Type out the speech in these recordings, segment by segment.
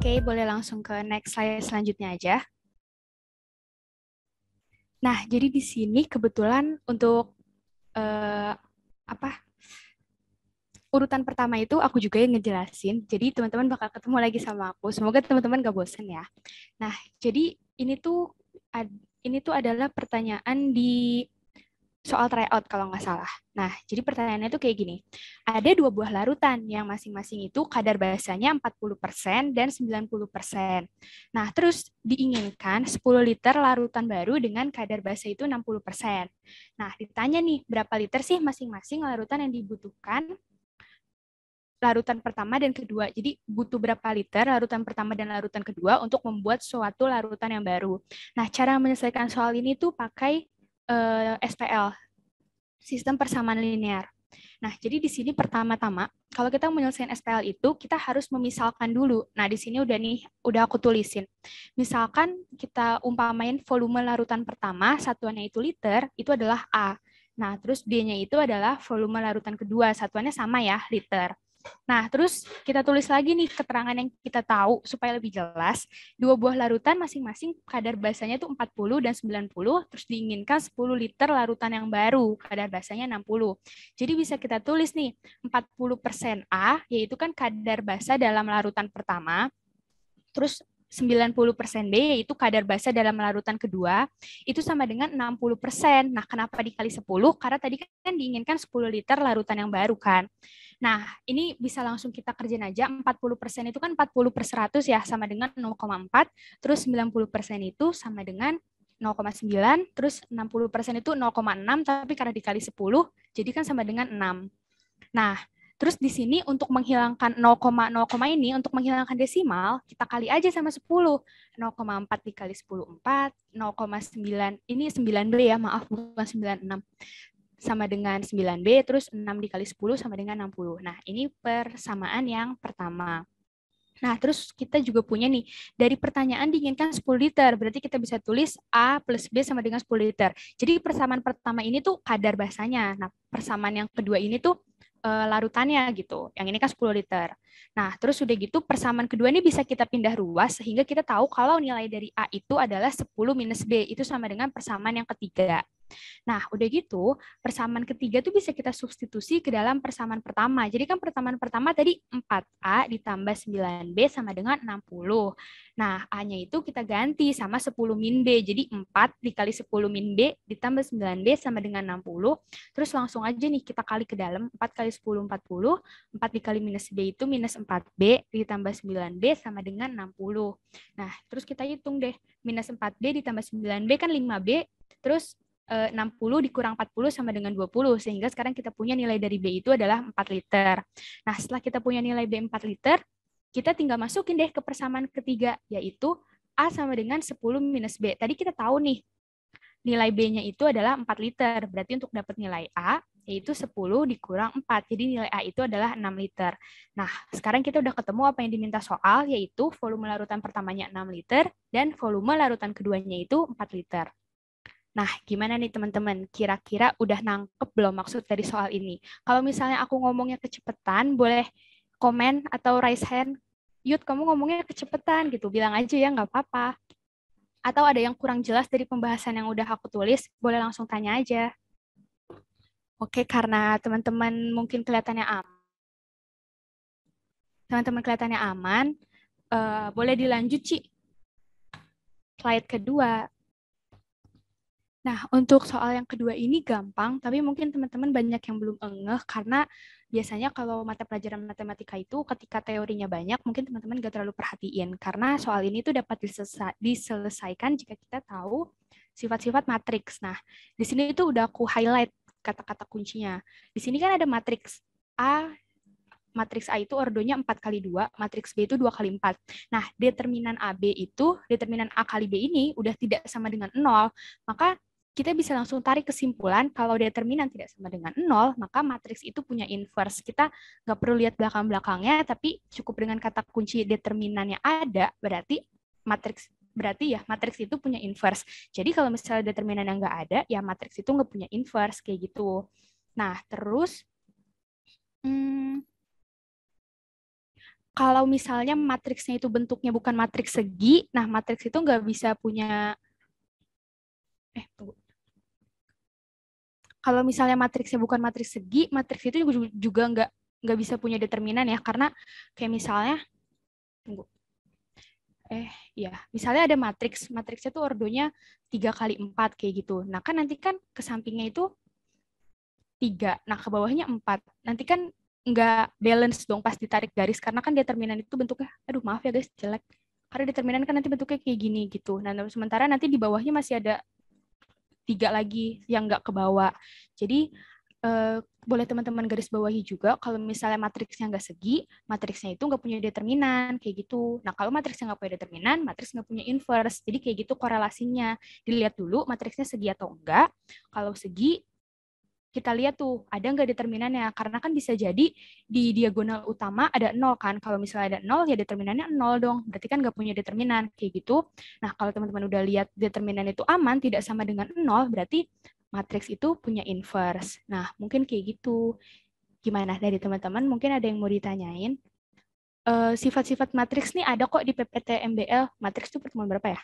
Oke, boleh langsung ke next slide selanjutnya aja. Nah, jadi di sini kebetulan untuk eh, apa urutan pertama itu aku juga yang ngejelasin. Jadi teman-teman bakal ketemu lagi sama aku. Semoga teman-teman gak bosen ya. Nah, jadi ini tuh adalah pertanyaan di soal tryout kalau nggak salah. Nah, jadi pertanyaannya itu kayak gini. Ada dua buah larutan yang masing-masing itu kadar basanya 40% dan 90%. Nah, terus diinginkan 10 liter larutan baru dengan kadar basa itu 60%. Nah, ditanya nih, berapa liter sih masing-masing larutan yang dibutuhkan larutan pertama dan kedua. Jadi butuh berapa liter larutan pertama dan larutan kedua untuk membuat suatu larutan yang baru. Nah, cara menyelesaikan soal ini tuh pakai SPL, sistem persamaan linear. Nah, jadi di sini pertama-tama, kalau kita menyelesaikan SPL itu, kita harus memisalkan dulu. Nah, di sini udah aku tulisin. Misalkan kita umpamain volume larutan pertama, satuannya itu liter, itu adalah A. Nah, terus D-nya itu adalah volume larutan kedua, satuannya sama ya, liter. Nah, terus kita tulis lagi nih keterangan yang kita tahu supaya lebih jelas. Dua buah larutan masing-masing kadar basanya itu 40 dan 90, terus diinginkan 10 liter larutan yang baru, kadar basanya 60. Jadi bisa kita tulis nih, 40% A, yaitu kan kadar basa dalam larutan pertama, terus 90% B, yaitu kadar basa dalam larutan kedua, itu sama dengan 60%. Nah, kenapa dikali 10? Karena tadi kan diinginkan 10 liter larutan yang baru kan. Nah, ini bisa langsung kita kerjain aja. 40% itu kan 40 per 100 ya, sama dengan 0,4. Terus 90% itu sama dengan 0,9. Terus 60% itu 0,6, tapi karena dikali 10, jadi kan sama dengan 6. Nah, terus di sini untuk menghilangkan 0,0, ini, untuk menghilangkan desimal, kita kali aja sama 10. 0,4 dikali 10, 4. 0,9, ini 9B ya, maaf, bukan 96. Sama dengan 9B, terus 6 dikali 10 sama dengan 60. Nah, ini persamaan yang pertama. Nah, terus kita juga punya nih, dari pertanyaan diinginkan 10 liter, berarti kita bisa tulis A plus B sama dengan 10 liter. Jadi persamaan pertama ini tuh kadar basanya. Nah, persamaan yang kedua ini tuh larutannya gitu. Yang ini kan 10 liter. Nah, terus udah gitu persamaan kedua ini bisa kita pindah ruas sehingga kita tahu kalau nilai dari A itu adalah 10 minus B. Itu sama dengan persamaan yang ketiga. Nah, udah gitu, persamaan ketiga tuh bisa kita substitusi ke dalam persamaan pertama. Jadi kan persamaan pertama tadi 4A ditambah 9B sama dengan 60. Nah, A-nya itu kita ganti sama 10 min B. Jadi 4 dikali 10 min B ditambah 9B sama dengan 60. Terus langsung aja nih kita kali ke dalam. 4 kali 10, 40. 4 dikali minus B itu minus 4B ditambah 9B sama dengan 60. Nah, terus kita hitung deh. Minus 4B ditambah 9B kan 5B. Terus 60 dikurang 40 sama dengan 20, sehingga sekarang kita punya nilai dari B itu adalah 4 liter. Nah, setelah kita punya nilai B 4 liter, kita tinggal masukin deh ke persamaan ketiga, yaitu A sama dengan 10 minus B. Tadi kita tahu nih, nilai B-nya itu adalah 4 liter. Berarti untuk dapat nilai A, yaitu 10 dikurang 4. Jadi nilai A itu adalah 6 liter. Nah, sekarang kita udah ketemu apa yang diminta soal, yaitu volume larutan pertamanya 6 liter, dan volume larutan keduanya itu 4 liter. Nah, gimana nih teman-teman? Kira-kira udah nangkep belum maksud dari soal ini? Kalau misalnya aku ngomongnya kecepatan, boleh komen atau raise hand. Yud, kamu ngomongnya kecepatan gitu. Bilang aja ya, nggak apa-apa. Atau ada yang kurang jelas dari pembahasan yang udah aku tulis, boleh langsung tanya aja. Oke, karena teman-teman kelihatannya aman, boleh dilanjut, Ci. Slide kedua. Nah, untuk soal yang kedua ini gampang, tapi mungkin teman-teman banyak yang belum ngeh karena biasanya kalau mata pelajaran matematika itu ketika teorinya banyak, mungkin teman-teman gak terlalu perhatiin karena soal ini tuh dapat diselesaikan jika kita tahu sifat-sifat matriks. Nah, di sini itu udah aku highlight kata-kata kuncinya. Di sini kan ada matriks A, matriks A itu ordonya 4 kali 2, matriks B itu 2 kali 4. Nah, determinan A kali B ini udah tidak sama dengan 0, maka kita bisa langsung tarik kesimpulan kalau determinan tidak sama dengan 0, maka matriks itu punya inverse. Kita nggak perlu lihat belakang-belakangnya, tapi cukup dengan kata kunci determinannya ada, berarti ya matriks itu punya inverse. Jadi kalau misalnya determinan yang nggak ada, ya matriks itu nggak punya inverse, kayak gitu. Nah, terus, hmm, kalau misalnya matriksnya itu bentuknya bukan matriks segi, nah matriks itu nggak bisa punya, tunggu. Kalau misalnya matriksnya bukan matriks segi, matriks itu juga nggak bisa punya determinan ya, karena kayak misalnya, tunggu, ya, misalnya ada matriksnya tuh ordonya 3 kali 4 kayak gitu. Nah kan nanti kan ke sampingnya itu 3, nah ke bawahnya 4. Nanti kan nggak balance dong pas ditarik garis, karena kan determinan itu bentuknya, aduh maaf ya guys, jelek. Karena determinan kan nanti bentuknya kayak gini gitu. Nah sementara nanti di bawahnya masih ada 3 lagi yang nggak ke bawah. Jadi boleh teman-teman garis bawahi juga kalau misalnya matriksnya nggak segi, matriksnya itu nggak punya determinan, kayak gitu. Nah, kalau matriksnya nggak punya determinan, matriks nggak punya inverse. Jadi kayak gitu korelasinya. Dilihat dulu matriksnya segi atau enggak. Kalau segi, kita lihat tuh ada nggak determinannya, karena kan bisa jadi di diagonal utama ada 0 kan, kalau misalnya ada 0 ya determinannya 0 dong, berarti kan nggak punya determinan kayak gitu. Nah kalau teman-teman udah lihat determinan itu aman tidak sama dengan 0, berarti matriks itu punya inverse. Nah mungkin kayak gitu. Gimana dari teman-teman, mungkin ada yang mau ditanyain? Sifat-sifat matriks nih ada kok di PPT MBL. Matriks itu pertemuan berapa ya?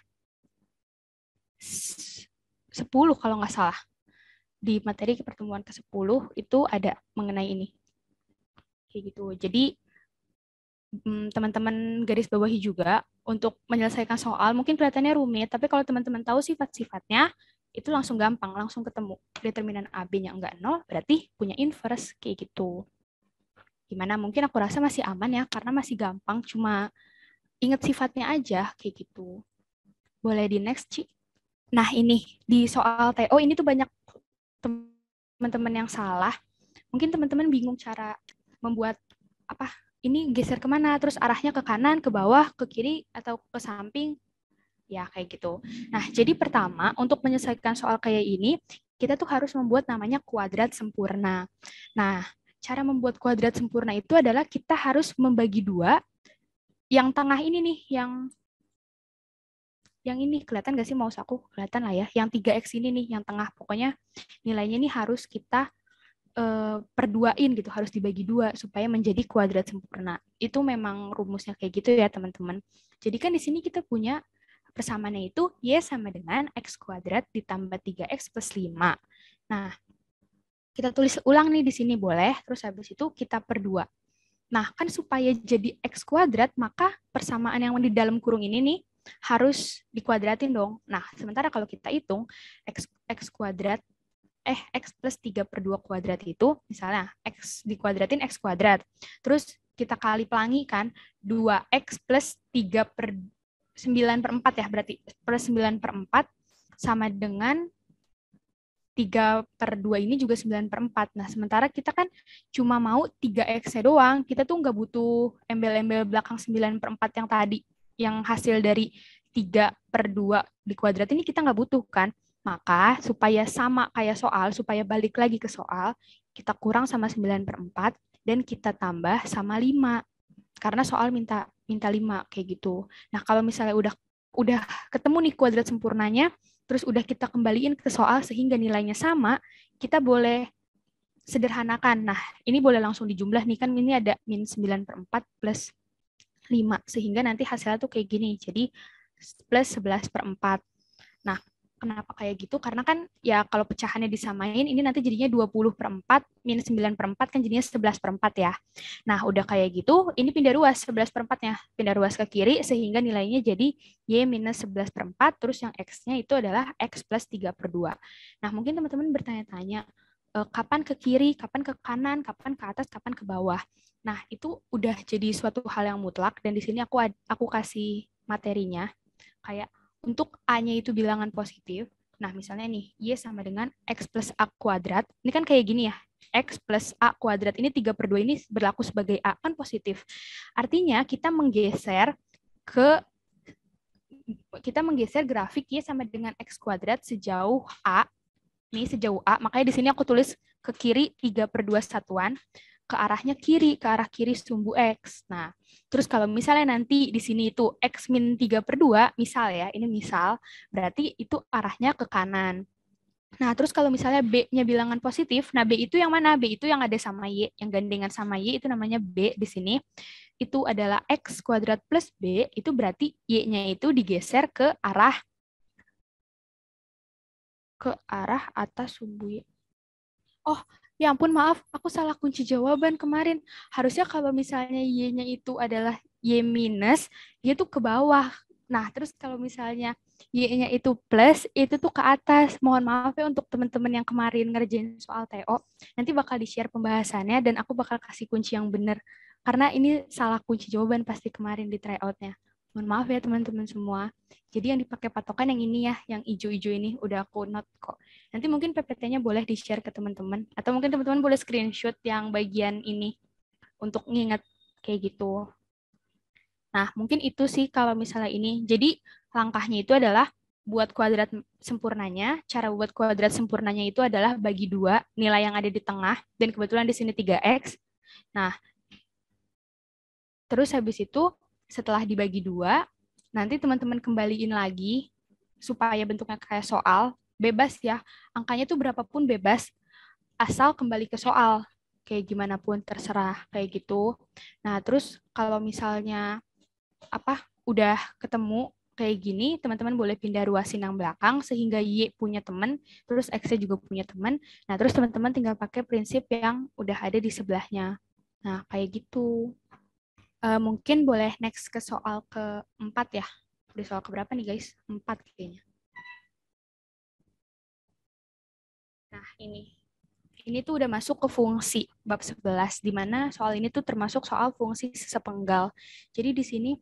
10 kalau nggak salah. Di materi pertemuan ke-10 itu ada mengenai ini. Kayak gitu. Jadi teman-teman garis bawahi juga untuk menyelesaikan soal mungkin kelihatannya rumit, tapi kalau teman-teman tahu sifat-sifatnya itu langsung gampang, langsung ketemu. Determinan AB-nya enggak 0, berarti punya inverse kayak gitu. Gimana? Mungkin aku rasa masih aman ya, karena masih gampang, cuma ingat sifatnya aja kayak gitu. Boleh di next, Ci? Nah, ini di soal TO ini tuh banyak teman-teman yang salah. Mungkin teman-teman bingung cara membuat apa ini geser kemana, terus arahnya ke kanan, ke bawah, ke kiri, atau ke samping, ya kayak gitu. Nah, jadi pertama, untuk menyelesaikan soal kayak ini, kita tuh harus membuat namanya kuadrat sempurna. Nah, cara membuat kuadrat sempurna itu adalah kita harus membagi dua, yang tengah ini nih, yang ini kelihatan gak sih mouse aku? Kelihatan lah ya, yang 3x ini nih, yang tengah. Pokoknya nilainya ini harus kita perduain gitu, harus dibagi dua supaya menjadi kuadrat sempurna. Itu memang rumusnya kayak gitu ya teman-teman. Jadi kan di sini kita punya persamaannya itu y sama dengan x kuadrat ditambah 3x plus 5. Nah, kita tulis ulang nih di sini boleh, terus habis itu kita perdua. Nah, kan supaya jadi x kuadrat, maka persamaan yang di dalam kurung ini nih harus dikuadratin dong. Nah, sementara kalau kita hitung x kuadrat x plus 3/2 kuadrat itu, misalnya x dikuadratin x kuadrat. Terus kita kali pelangi kan, 2x plus 3/9/4 ya, berarti plus 9/4 sama dengan 3/2 ini juga 9/4. Nah, sementara kita kan cuma mau 3x-nya doang. Kita tuh nggak butuh embel-embel belakang 9/4 yang tadi, yang hasil dari 3/2 dikuadrat ini kita nggak butuh kan. Maka supaya sama kayak soal, supaya balik lagi ke soal, kita kurang sama 9/4 dan kita tambah sama 5. Karena soal minta 5 kayak gitu. Nah, kalau misalnya udah ketemu nih kuadrat sempurnanya, terus udah kita kembaliin ke soal sehingga nilainya sama, kita boleh sederhanakan. Nah, ini boleh langsung dijumlah nih, kan ini ada min 9/4 plus 5, sehingga nanti hasilnya tuh kayak gini, jadi plus 11/4. Nah, kenapa kayak gitu? Karena kan ya kalau pecahannya disamain, ini nanti jadinya 20/4, minus 9/4 kan jadinya 11/4 ya. Nah, udah kayak gitu, ini pindah ruas 11/4-nya. Pindah ruas ke kiri, sehingga nilainya jadi Y minus 11/4, terus yang X-nya itu adalah X plus 3/2. Nah, mungkin teman-teman bertanya-tanya, kapan ke kiri, kapan ke kanan, kapan ke atas, kapan ke bawah. Nah, itu udah jadi suatu hal yang mutlak, dan di sini aku kasih materinya, kayak untuk A-nya itu bilangan positif. Nah, misalnya nih, Y sama dengan X plus A kuadrat. Ini kan kayak gini ya, X plus A kuadrat. Ini 3/2 ini berlaku sebagai A, kan positif. Artinya kita menggeser grafik Y sama dengan X kuadrat sejauh A. Nih, sejauh A. Makanya di sini aku tulis ke kiri 3/2 satuan, ke arahnya kiri, ke arah kiri sumbu X. Nah, terus kalau misalnya nanti di sini itu X min 3/2, misal ya, ini misal, berarti itu arahnya ke kanan. Nah, terus kalau misalnya B-nya bilangan positif, nah B itu yang mana? B itu yang ada sama Y, yang gandengan sama Y itu namanya B di sini. Itu adalah X kuadrat plus B, itu berarti Y-nya itu digeser ke arah atas sumbu Y. Oh, ya ampun maaf, aku salah kunci jawaban kemarin. Harusnya kalau misalnya Y-nya itu adalah Y minus, Y itu ke bawah. Nah, terus kalau misalnya Y-nya itu plus, itu tuh ke atas. Mohon maaf ya untuk teman-teman yang kemarin ngerjain soal TO. Nanti bakal di-share pembahasannya dan aku bakal kasih kunci yang benar. Karena ini salah kunci jawaban pasti kemarin di tryout-nya. Mohon maaf ya teman-teman semua. Jadi yang dipakai patokan yang ini ya, yang hijau-hijau ini udah aku note kok. Nanti mungkin PPT-nya boleh di-share ke teman-teman. Atau mungkin teman-teman boleh screenshot yang bagian ini untuk nginget kayak gitu. Nah, mungkin itu sih kalau misalnya ini. Jadi, langkahnya itu adalah buat kuadrat sempurnanya. Cara buat kuadrat sempurnanya itu adalah bagi dua nilai yang ada di tengah. Dan kebetulan di sini 3X. Nah, terus habis itu setelah dibagi dua, nanti teman-teman kembaliin lagi supaya bentuknya kayak soal. Bebas ya, angkanya tuh berapapun bebas. Asal kembali ke soal kayak gimana pun terserah kayak gitu. Nah, terus kalau misalnya udah ketemu kayak gini, teman-teman boleh pindah ruasin yang belakang sehingga Y punya teman, terus X juga punya teman. Nah, terus teman-teman tinggal pakai prinsip yang udah ada di sebelahnya. Nah, kayak gitu. Mungkin boleh next ke soal keempat ya. Udah soal keberapa nih guys? 4 kayaknya. Nah, ini tuh udah masuk ke fungsi bab 11, di mana soal ini tuh termasuk soal fungsi sepenggal. Jadi di sini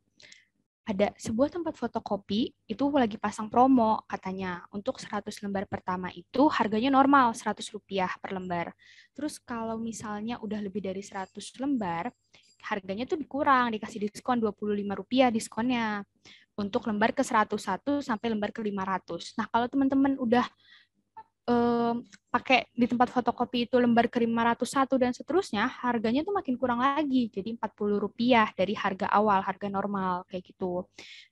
ada sebuah tempat fotokopi, itu lagi pasang promo katanya. Untuk 100 lembar pertama itu harganya normal, Rp100 per lembar. Terus kalau misalnya udah lebih dari 100 lembar, harganya tuh dikurang, dikasih diskon Rp25 diskonnya. Untuk lembar ke 101 sampai lembar ke 500. Nah, kalau teman-teman udah pakai di tempat fotokopi itu lembar ke 501 dan seterusnya, harganya tuh makin kurang lagi. Jadi Rp40 dari harga awal, harga normal kayak gitu.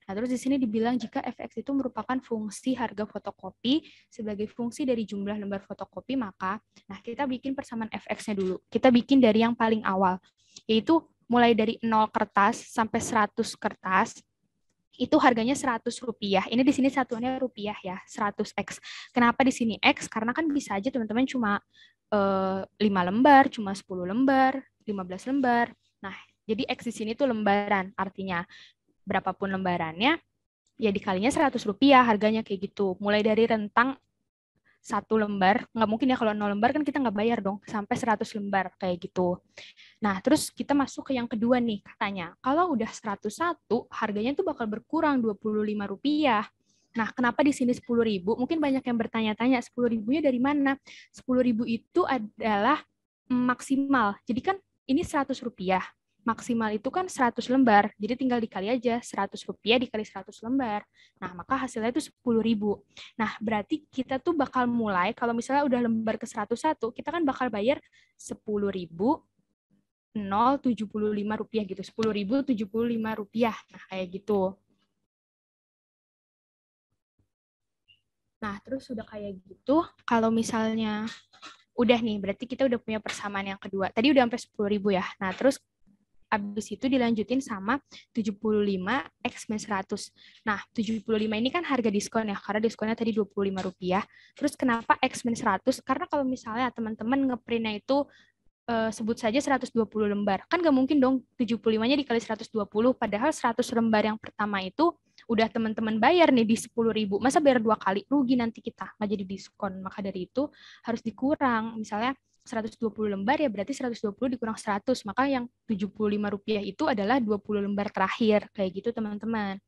Nah, terus di sini dibilang jika fx itu merupakan fungsi harga fotokopi sebagai fungsi dari jumlah lembar fotokopi, maka nah kita bikin persamaan fx-nya dulu. Kita bikin dari yang paling awal, yaitu mulai dari 0 kertas sampai 100 kertas itu harganya Rp100. Ini di sini satuannya rupiah ya, 100X. Kenapa di sini X? Karena kan bisa aja teman-teman cuma 5 lembar, cuma 10 lembar, 15 lembar. Nah, jadi X di sini tuh lembaran, artinya berapapun lembarannya, ya dikalinya Rp100 harganya kayak gitu. Mulai dari rentang 1 lembar, nggak mungkin ya kalau 0 lembar kan kita nggak bayar dong, sampai 100 lembar kayak gitu. Nah, terus kita masuk ke yang kedua nih, katanya. Kalau udah 101, harganya tuh bakal berkurang Rp25. Nah, kenapa di sini 10.000? Mungkin banyak yang bertanya-tanya, 10.000-nya dari mana? 10.000 itu adalah maksimal. Jadi kan ini Rp100. Maksimal itu kan 100 lembar. Jadi tinggal dikali aja Rp100 dikali 100 lembar. Nah, maka hasilnya itu 10.000. Nah, berarti kita tuh bakal mulai, kalau misalnya udah lembar ke 101, kita kan bakal bayar 10.000 Rp0,75 gitu, Rp10.075. Nah, kayak gitu. Nah, terus udah kayak gitu, kalau misalnya udah nih, berarti kita udah punya persamaan yang kedua. Tadi udah sampai 10.000 ya. Nah, terus abis itu dilanjutin sama 75 X minus 100. Nah, 75 ini kan harga diskon ya, karena diskonnya tadi Rp25. Terus kenapa X minus 100? Karena kalau misalnya teman-teman ngeprintnya itu sebut saja 120 lembar. Kan nggak mungkin dong 75-nya dikali 120, padahal 100 lembar yang pertama itu udah teman-teman bayar nih di 10.000. Masa bayar 2 kali? Rugi nanti kita, nggak jadi diskon. Maka dari itu harus dikurang. Misalnya 120 lembar ya berarti 120 dikurang 100. Maka yang Rp75 itu adalah 20 lembar terakhir. Kayak gitu teman-teman.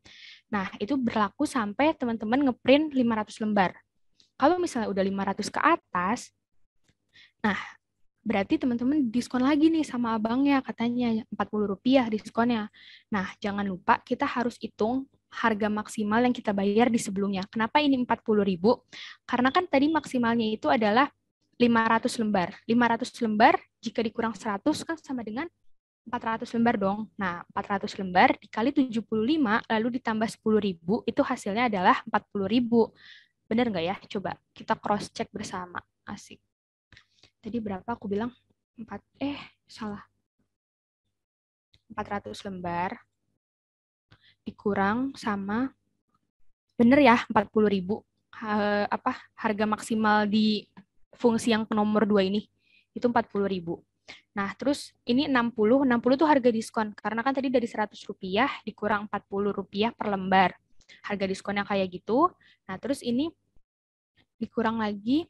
Nah, itu berlaku sampai teman-teman ngeprint 500 lembar. Kalau misalnya udah 500 ke atas, nah berarti teman-teman diskon lagi nih sama abangnya, katanya Rp40 diskonnya. Nah, jangan lupa kita harus hitung harga maksimal yang kita bayar di sebelumnya. Kenapa ini 40.000? Karena kan tadi maksimalnya itu adalah 500 lembar. 500 lembar jika dikurang 100 kan sama dengan 400 lembar dong. Nah, 400 lembar dikali 75 lalu ditambah 10.000 itu hasilnya adalah 40.000. Bener nggak ya? Coba kita cross check bersama. Asik. Tadi berapa aku bilang? 4, salah. 400 lembar dikurang sama, bener ya, 40.000. Harga maksimal di fungsi yang nomor 2 ini. Itu 40.000. Nah, terus ini 60 tuh harga diskon. Karena kan tadi dari Rp100 dikurang Rp40 per lembar. Harga diskonnya kayak gitu. Nah, terus ini dikurang lagi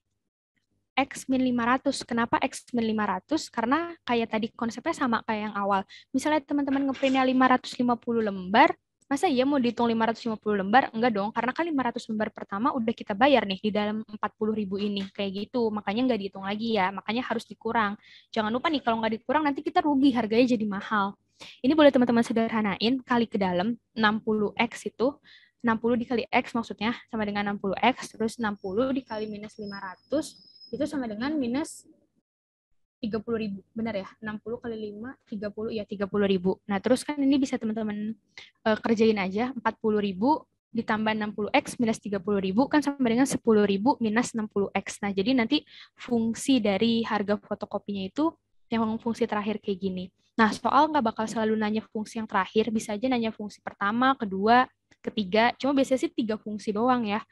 X min 500. Kenapa X min 500? Karena kayak tadi konsepnya sama kayak yang awal. Misalnya teman-teman ngeprintnya 550 lembar, masa iya mau dihitung 550 lembar? Enggak dong, karena kan 500 lembar pertama udah kita bayar nih di dalam 40.000 ini. Kayak gitu, makanya nggak dihitung lagi ya. Makanya harus dikurang. Jangan lupa nih, kalau nggak dikurang nanti kita rugi, harganya jadi mahal. Ini boleh teman-teman sederhanain, kali ke dalam 60X itu, 60 dikali X maksudnya sama dengan 60X, terus 60 dikali minus 500, itu sama dengan minus 30.000. Benar ya? 60 kali 5, 30, ya 30.000. Nah, terus kan ini bisa teman-teman kerjain aja. 40.000 ditambah 60X minus 30.000 kan sama dengan 10.000 minus 60X. Nah, jadi nanti fungsi dari harga fotokopinya itu yang fungsi terakhir kayak gini. Nah, soal nggak bakal selalu nanya fungsi yang terakhir. Bisa aja nanya fungsi pertama, kedua, ketiga. Cuma biasanya sih 3 fungsi doang ya.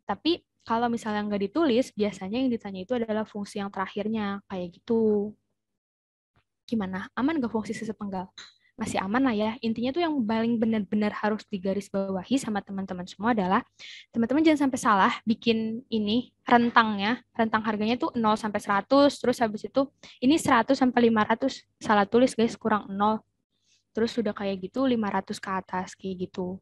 Tapi kalau misalnya nggak ditulis, biasanya yang ditanya itu adalah fungsi yang terakhirnya, kayak gitu. Gimana? Aman nggak fungsi sesepenggal? Masih aman lah ya. Intinya tuh yang paling benar-benar harus digarisbawahi sama teman-teman semua adalah teman-teman jangan sampai salah bikin ini rentangnya. Rentang harganya tuh 0 sampai 100, terus habis itu ini 100 sampai 500. Salah tulis guys, kurang 0. Terus sudah kayak gitu 500 ke atas kayak gitu.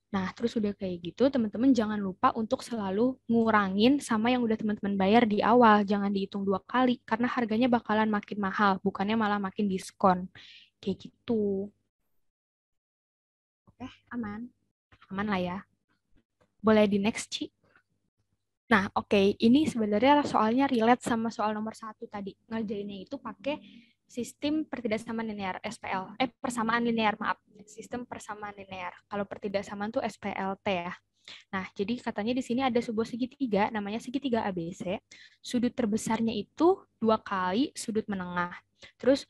Nah, terus udah kayak gitu, teman-teman jangan lupa untuk selalu ngurangin sama yang udah teman-teman bayar di awal. Jangan dihitung 2 kali, karena harganya bakalan makin mahal, bukannya malah makin diskon. Kayak gitu. Oke, aman. Aman lah ya. Boleh di next, Ci. Nah, oke. Ini sebenarnya soalnya relate sama soal nomor 1 tadi. Ngerjainnya itu pakai sistem pertidaksamaan linear, SPL. Persamaan linear, maaf. Sistem persamaan linear. Kalau pertidaksamaan tuh SPLT ya. Nah, jadi katanya di sini ada sebuah segitiga, namanya segitiga ABC. Sudut terbesarnya itu 2 kali sudut menengah. Terus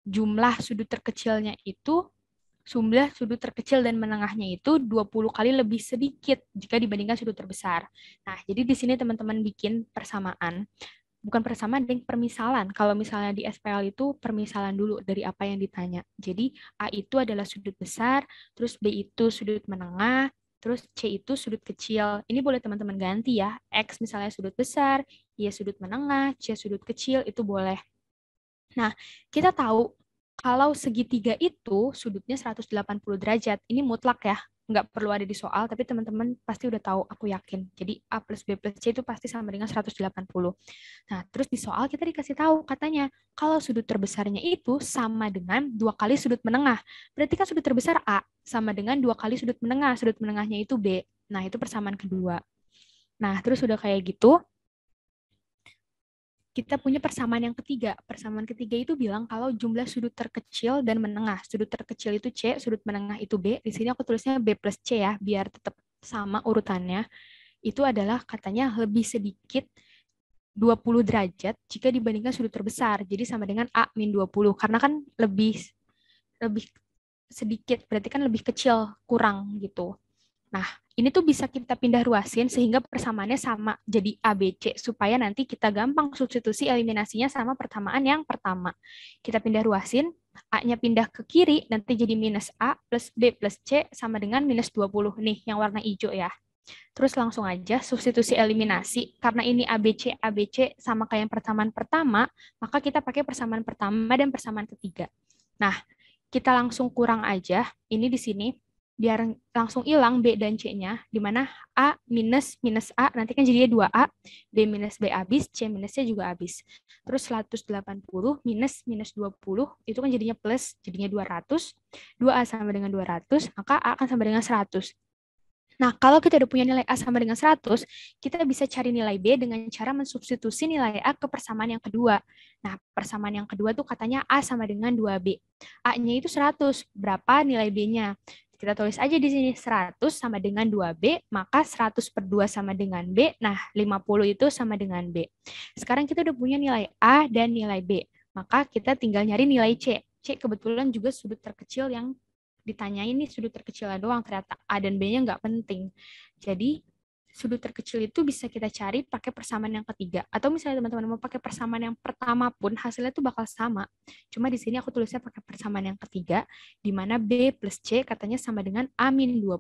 jumlah sudut terkecilnya itu, jumlah sudut terkecil dan menengahnya itu 20 kali lebih sedikit jika dibandingkan sudut terbesar. Nah, jadi di sini teman-teman bikin persamaan. Bukan persamaan, dan permisalan. Kalau misalnya di SPL itu permisalan dulu dari apa yang ditanya. Jadi A itu adalah sudut besar, terus B itu sudut menengah, terus C itu sudut kecil. Ini boleh teman-teman ganti ya. X misalnya sudut besar, Y sudut menengah, C sudut kecil, itu boleh. Nah, kita tahu kalau segitiga itu sudutnya 180 derajat. Ini mutlak ya. Nggak perlu ada di soal, tapi teman-teman pasti udah tahu, aku yakin. Jadi A plus B plus C itu pasti sama dengan 180. Nah, terus di soal kita dikasih tahu katanya, kalau sudut terbesarnya itu sama dengan 2 kali sudut menengah. Berarti kan sudut terbesar A sama dengan 2 kali sudut menengah. Sudut menengahnya itu B. Nah, itu persamaan kedua. Nah, terus udah kayak gitu, kita punya persamaan yang ketiga. Persamaan ketiga itu bilang kalau jumlah sudut terkecil dan menengah. Sudut terkecil itu C, sudut menengah itu B. Di sini aku tulisnya B plus C ya, biar tetap sama urutannya. Itu adalah katanya lebih sedikit 20 derajat jika dibandingkan sudut terbesar. Jadi sama dengan A min 20. Karena kan lebih lebih sedikit, berarti kan lebih kecil, kurang gitu. Nah, ini tuh bisa kita pindah ruasin sehingga persamaannya sama jadi ABC supaya nanti kita gampang substitusi eliminasinya sama persamaan yang pertama. Kita pindah ruasin, A-nya pindah ke kiri, nanti jadi minus A plus B plus C sama dengan minus 20 nih yang warna hijau ya. Terus langsung aja substitusi eliminasi. Karena ini ABC, ABC sama kayak yang persamaan pertama, maka kita pakai persamaan pertama dan persamaan ketiga. Nah, kita langsung kurang aja. Ini di sini biar langsung hilang B dan C-nya, di mana A minus minus A, nanti kan jadinya 2A, B minus B habis, C minus C juga habis. Terus 180 minus minus 20, itu kan jadinya plus, jadinya 200. 2A sama dengan 200, maka A akan sama dengan 100. Nah, kalau kita udah punya nilai A sama dengan 100, kita bisa cari nilai B dengan cara mensubstitusi nilai A ke persamaan yang kedua. Nah, persamaan yang kedua tuh katanya A sama dengan 2B. A-nya itu 100. Berapa nilai B-nya? Kita tulis aja di sini 100 sama dengan 2B, maka 100 per 2 sama dengan B. Nah, 50 itu sama dengan B. Sekarang kita udah punya nilai A dan nilai B. Maka kita tinggal nyari nilai C. C kebetulan juga sudut terkecil yang ditanyain nih, sudut terkecilnya doang. Ternyata A dan B-nya nggak penting. Jadi, sudut terkecil itu bisa kita cari pakai persamaan yang ketiga. Atau misalnya teman-teman mau pakai persamaan yang pertama pun, hasilnya tuh bakal sama. Cuma di sini aku tulisnya pakai persamaan yang ketiga, di mana B plus C katanya sama dengan A min 20.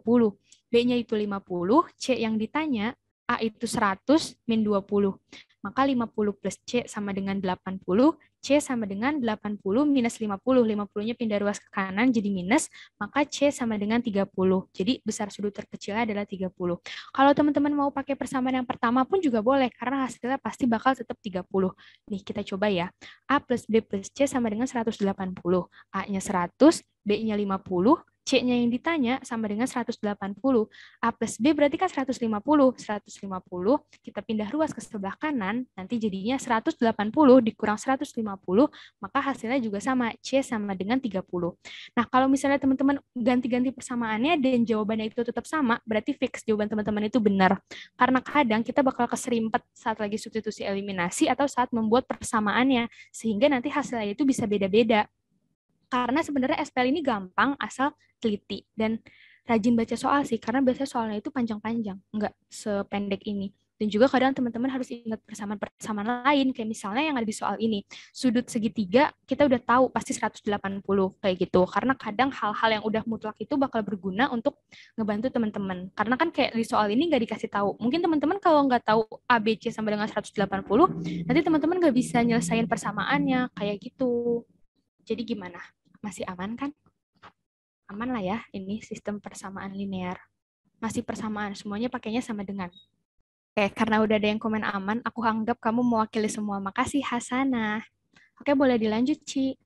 B-nya itu 50, C yang ditanya, A itu 100, min 20. Maka 50 plus C sama dengan 80, C sama dengan 80 minus 50. 50-nya pindah ruas ke kanan jadi minus, maka C sama dengan 30. Jadi besar sudut terkecilnya adalah 30. Kalau teman-teman mau pakai persamaan yang pertama pun juga boleh, karena hasilnya pasti bakal tetap 30. Nih, kita coba ya. A plus B plus C sama dengan 180. A-nya 100, B-nya 50, C-nya yang ditanya sama dengan 180. A plus B berarti kan 150. 150, kita pindah ruas ke sebelah kanan, nanti jadinya 180 dikurang 150, maka hasilnya juga sama, C sama dengan 30. Nah, kalau misalnya teman-teman ganti-ganti persamaannya dan jawabannya itu tetap sama, berarti fix jawaban teman-teman itu benar. Karena kadang kita bakal keserimpet saat lagi substitusi eliminasi atau saat membuat persamaannya, sehingga nanti hasilnya itu bisa beda-beda. Karena sebenarnya SPL ini gampang asal teliti dan rajin baca soal sih, karena biasanya soalnya itu panjang-panjang, nggak sependek ini. Dan juga kadang teman-teman harus ingat persamaan-persamaan lain, kayak misalnya yang ada di soal ini. Sudut segitiga, kita udah tahu pasti 180, kayak gitu. Karena kadang hal-hal yang udah mutlak itu bakal berguna untuk ngebantu teman-teman. Karena kan kayak di soal ini nggak dikasih tahu. Mungkin teman-teman kalau nggak tahu A, B, C sama dengan 180, nanti teman-teman nggak bisa nyelesain persamaannya, kayak gitu. Jadi gimana? Masih aman kan? Aman lah ya, ini sistem persamaan linear. Masih persamaan, semuanya pakainya sama dengan. Oke, karena udah ada yang komen aman, aku anggap kamu mewakili semua. Makasih, Hasanah. Oke, boleh dilanjut, Ci.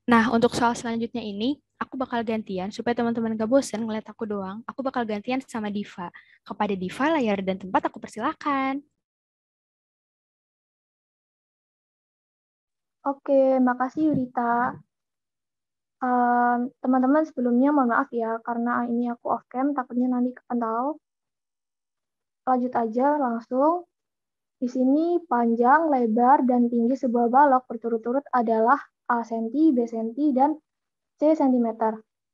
Nah, untuk soal selanjutnya ini, aku bakal gantian, supaya teman-teman gak bosen ngeliat aku doang, aku bakal gantian sama Diva. Kepada Diva, layar dan tempat aku persilakan. Oke, makasih Yurita. Teman-teman sebelumnya mohon maaf ya, karena ini aku off cam, takutnya nanti kepental. Lanjut aja langsung. Di sini panjang, lebar, dan tinggi sebuah balok berturut-turut adalah A cm, B cm, dan C cm.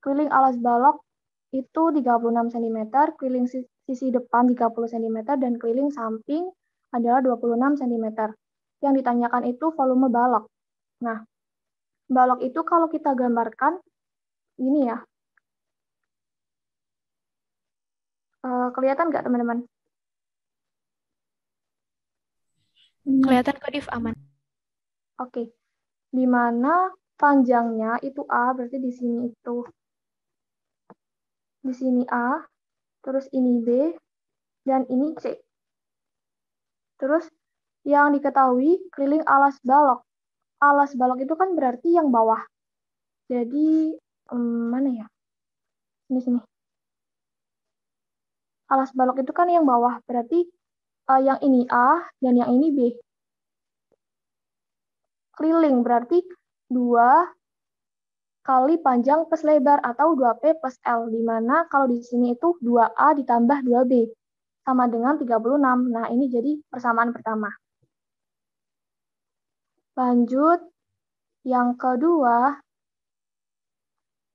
Keliling alas balok itu 36 cm, keliling sisi depan 30 cm, dan keliling samping adalah 26 cm. Yang ditanyakan itu volume balok. Nah, balok itu kalau kita gambarkan, ini ya, kelihatan nggak teman-teman? Kelihatan kok, Div, aman. Oke, di mana panjangnya itu A, berarti di sini itu, di sini A, terus ini B, dan ini C. Terus yang diketahui keliling alas balok. Alas balok itu kan berarti yang bawah. Jadi, mana ya? Sini. Alas balok itu kan yang bawah, berarti yang ini A dan yang ini B. Keliling berarti 2 kali panjang plus lebar atau 2P plus L, di mana kalau di sini itu 2A ditambah 2B sama dengan 36. Nah, ini jadi persamaan pertama. Lanjut, yang kedua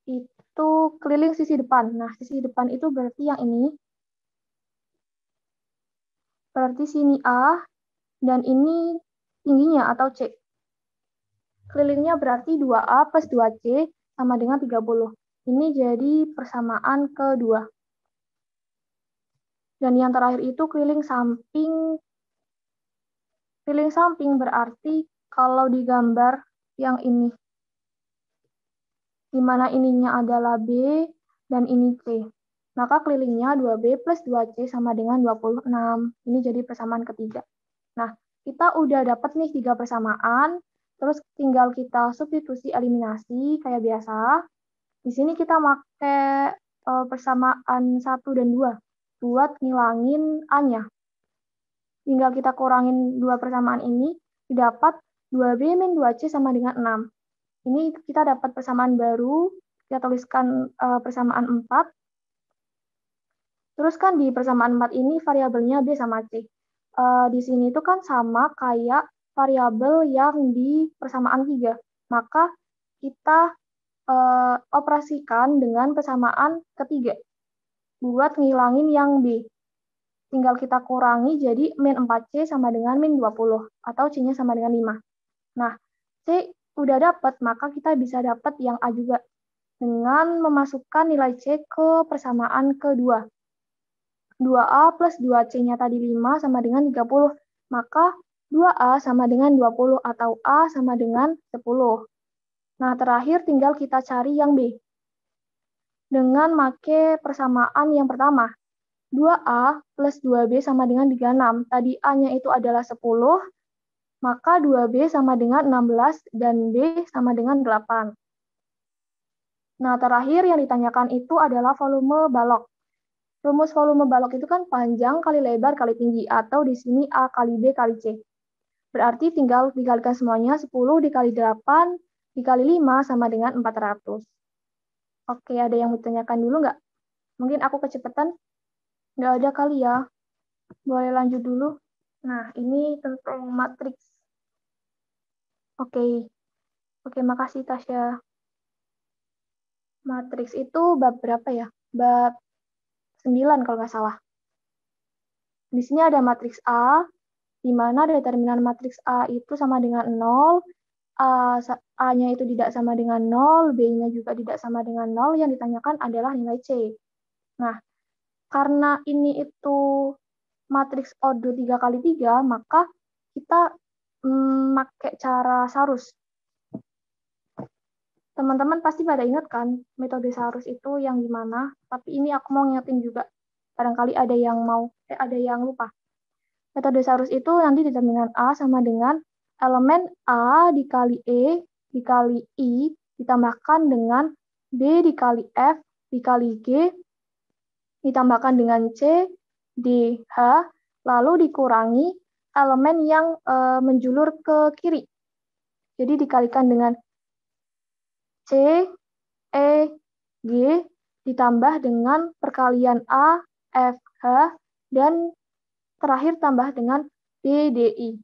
itu keliling sisi depan. Nah, sisi depan itu berarti yang ini. Berarti sini A dan ini tingginya atau C. Kelilingnya berarti 2A plus 2C sama dengan 30. Ini jadi persamaan kedua. Dan yang terakhir itu keliling samping. Keliling samping berarti kalau digambar yang ini, di mana ininya adalah B dan ini C. Maka kelilingnya 2B plus 2C sama dengan 26. Ini jadi persamaan ketiga. Nah, kita udah dapat nih 3 persamaan, terus tinggal kita substitusi eliminasi kayak biasa. Di sini kita pakai persamaan 1 dan 2 buat ngilangin A-nya. Tinggal kita kurangin 2 persamaan ini, didapat 2B min 2C sama dengan 6. Ini kita dapat persamaan baru, kita tuliskan persamaan 4, Terus kan di persamaan 4 ini variabelnya B sama C. Di sini itu kan sama kayak variabel yang di persamaan 3. Maka kita operasikan dengan persamaan ketiga buat ngilangin yang B. Tinggal kita kurangi jadi min 4C sama dengan min 20 atau C-nya sama dengan 5. Nah, C udah dapat, maka kita bisa dapat yang A juga dengan memasukkan nilai C ke persamaan kedua. 2A plus 2C-nya tadi 5 sama dengan 30. Maka 2A sama dengan 20 atau A sama dengan 10. Nah, terakhir tinggal kita cari yang B. Dengan make persamaan yang pertama. 2A plus 2B sama dengan 36. Tadi A-nya itu adalah 10, maka 2B sama dengan 16 dan B sama dengan 8. Nah, terakhir yang ditanyakan itu adalah volume balok. Rumus volume balok itu kan panjang kali lebar kali tinggi, atau di sini A kali B kali C. Berarti tinggal dikalikan semuanya, 10 dikali 8 dikali 5 sama dengan 400. Oke, ada yang mau ditanyakan dulu nggak? Mungkin aku kecepatan? Nggak ada kali ya. Boleh lanjut dulu. Nah, ini tentang matriks. Oke. Oke, makasih Tasya. Matriks itu bab berapa ya? Bab 9 kalau nggak salah. Di sini ada matriks A, di mana determinan matriks A itu sama dengan 0, A-nya itu tidak sama dengan 0, B-nya juga tidak sama dengan 0, yang ditanyakan adalah nilai C. Nah, karena ini itu matriks ordo 3 kali 3, maka kita pakai cara Sarus. Teman-teman pasti pada ingat kan metode Sarus itu yang gimana, tapi ini aku mau ngingetin juga. Barangkali ada yang lupa. Metode Sarus itu nanti determinan A sama dengan elemen A dikali E dikali I ditambahkan dengan B dikali F dikali G ditambahkan dengan C D H lalu dikurangi elemen yang menjulur ke kiri. Jadi dikalikan dengan C, E, G ditambah dengan perkalian A, F, H dan terakhir tambah dengan B, D, I.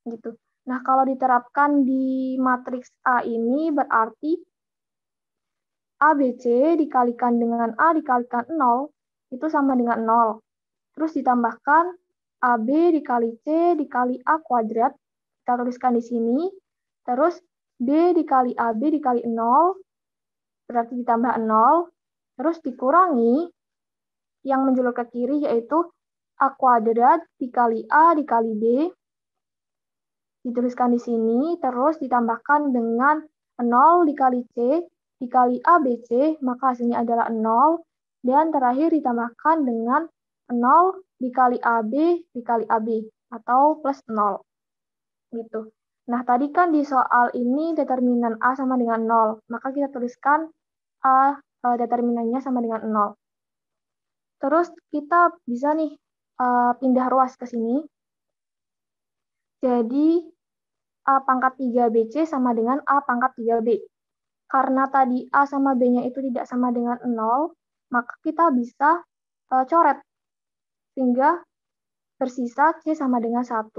Gitu. Nah, kalau diterapkan di matriks A ini berarti ABC dikalikan dengan A dikalikan 0 itu sama dengan 0. Terus ditambahkan AB dikali C dikali A kuadrat. Kita tuliskan di sini. Terus B dikali AB dikali 0 berarti ditambah 0. Terus dikurangi yang menjulur ke kiri yaitu A kuadrat dikali A dikali B. Dituliskan di sini, terus ditambahkan dengan 0 dikali C dikali ABC, maka hasilnya adalah 0. Dan terakhir ditambahkan dengan 0 dikali AB dikali AB, atau plus 0. Gitu. Nah, tadi kan di soal ini determinan A sama dengan 0, maka kita tuliskan A determinannya sama dengan 0. Terus kita bisa nih pindah ruas ke sini. Jadi A pangkat 3BC sama dengan A pangkat 3B. Karena tadi A sama B-nya itu tidak sama dengan 0, maka kita bisa coret. Sehingga bersisa C sama dengan 1.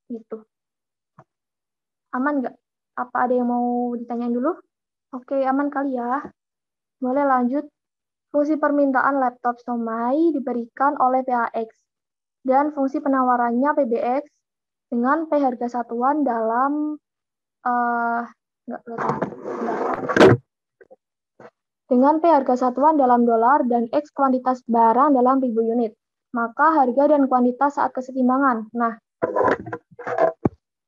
Gitu. Aman nggak? Apa ada yang mau ditanyain dulu? Oke, aman kali ya. Boleh lanjut. Fungsi permintaan laptop Somai diberikan oleh PAX. Dan fungsi penawarannya PBX dengan P harga satuan dalam dengan P harga satuan dalam dolar dan X kuantitas barang dalam ribu unit. Maka harga dan kuantitas saat kesetimbangan. Nah,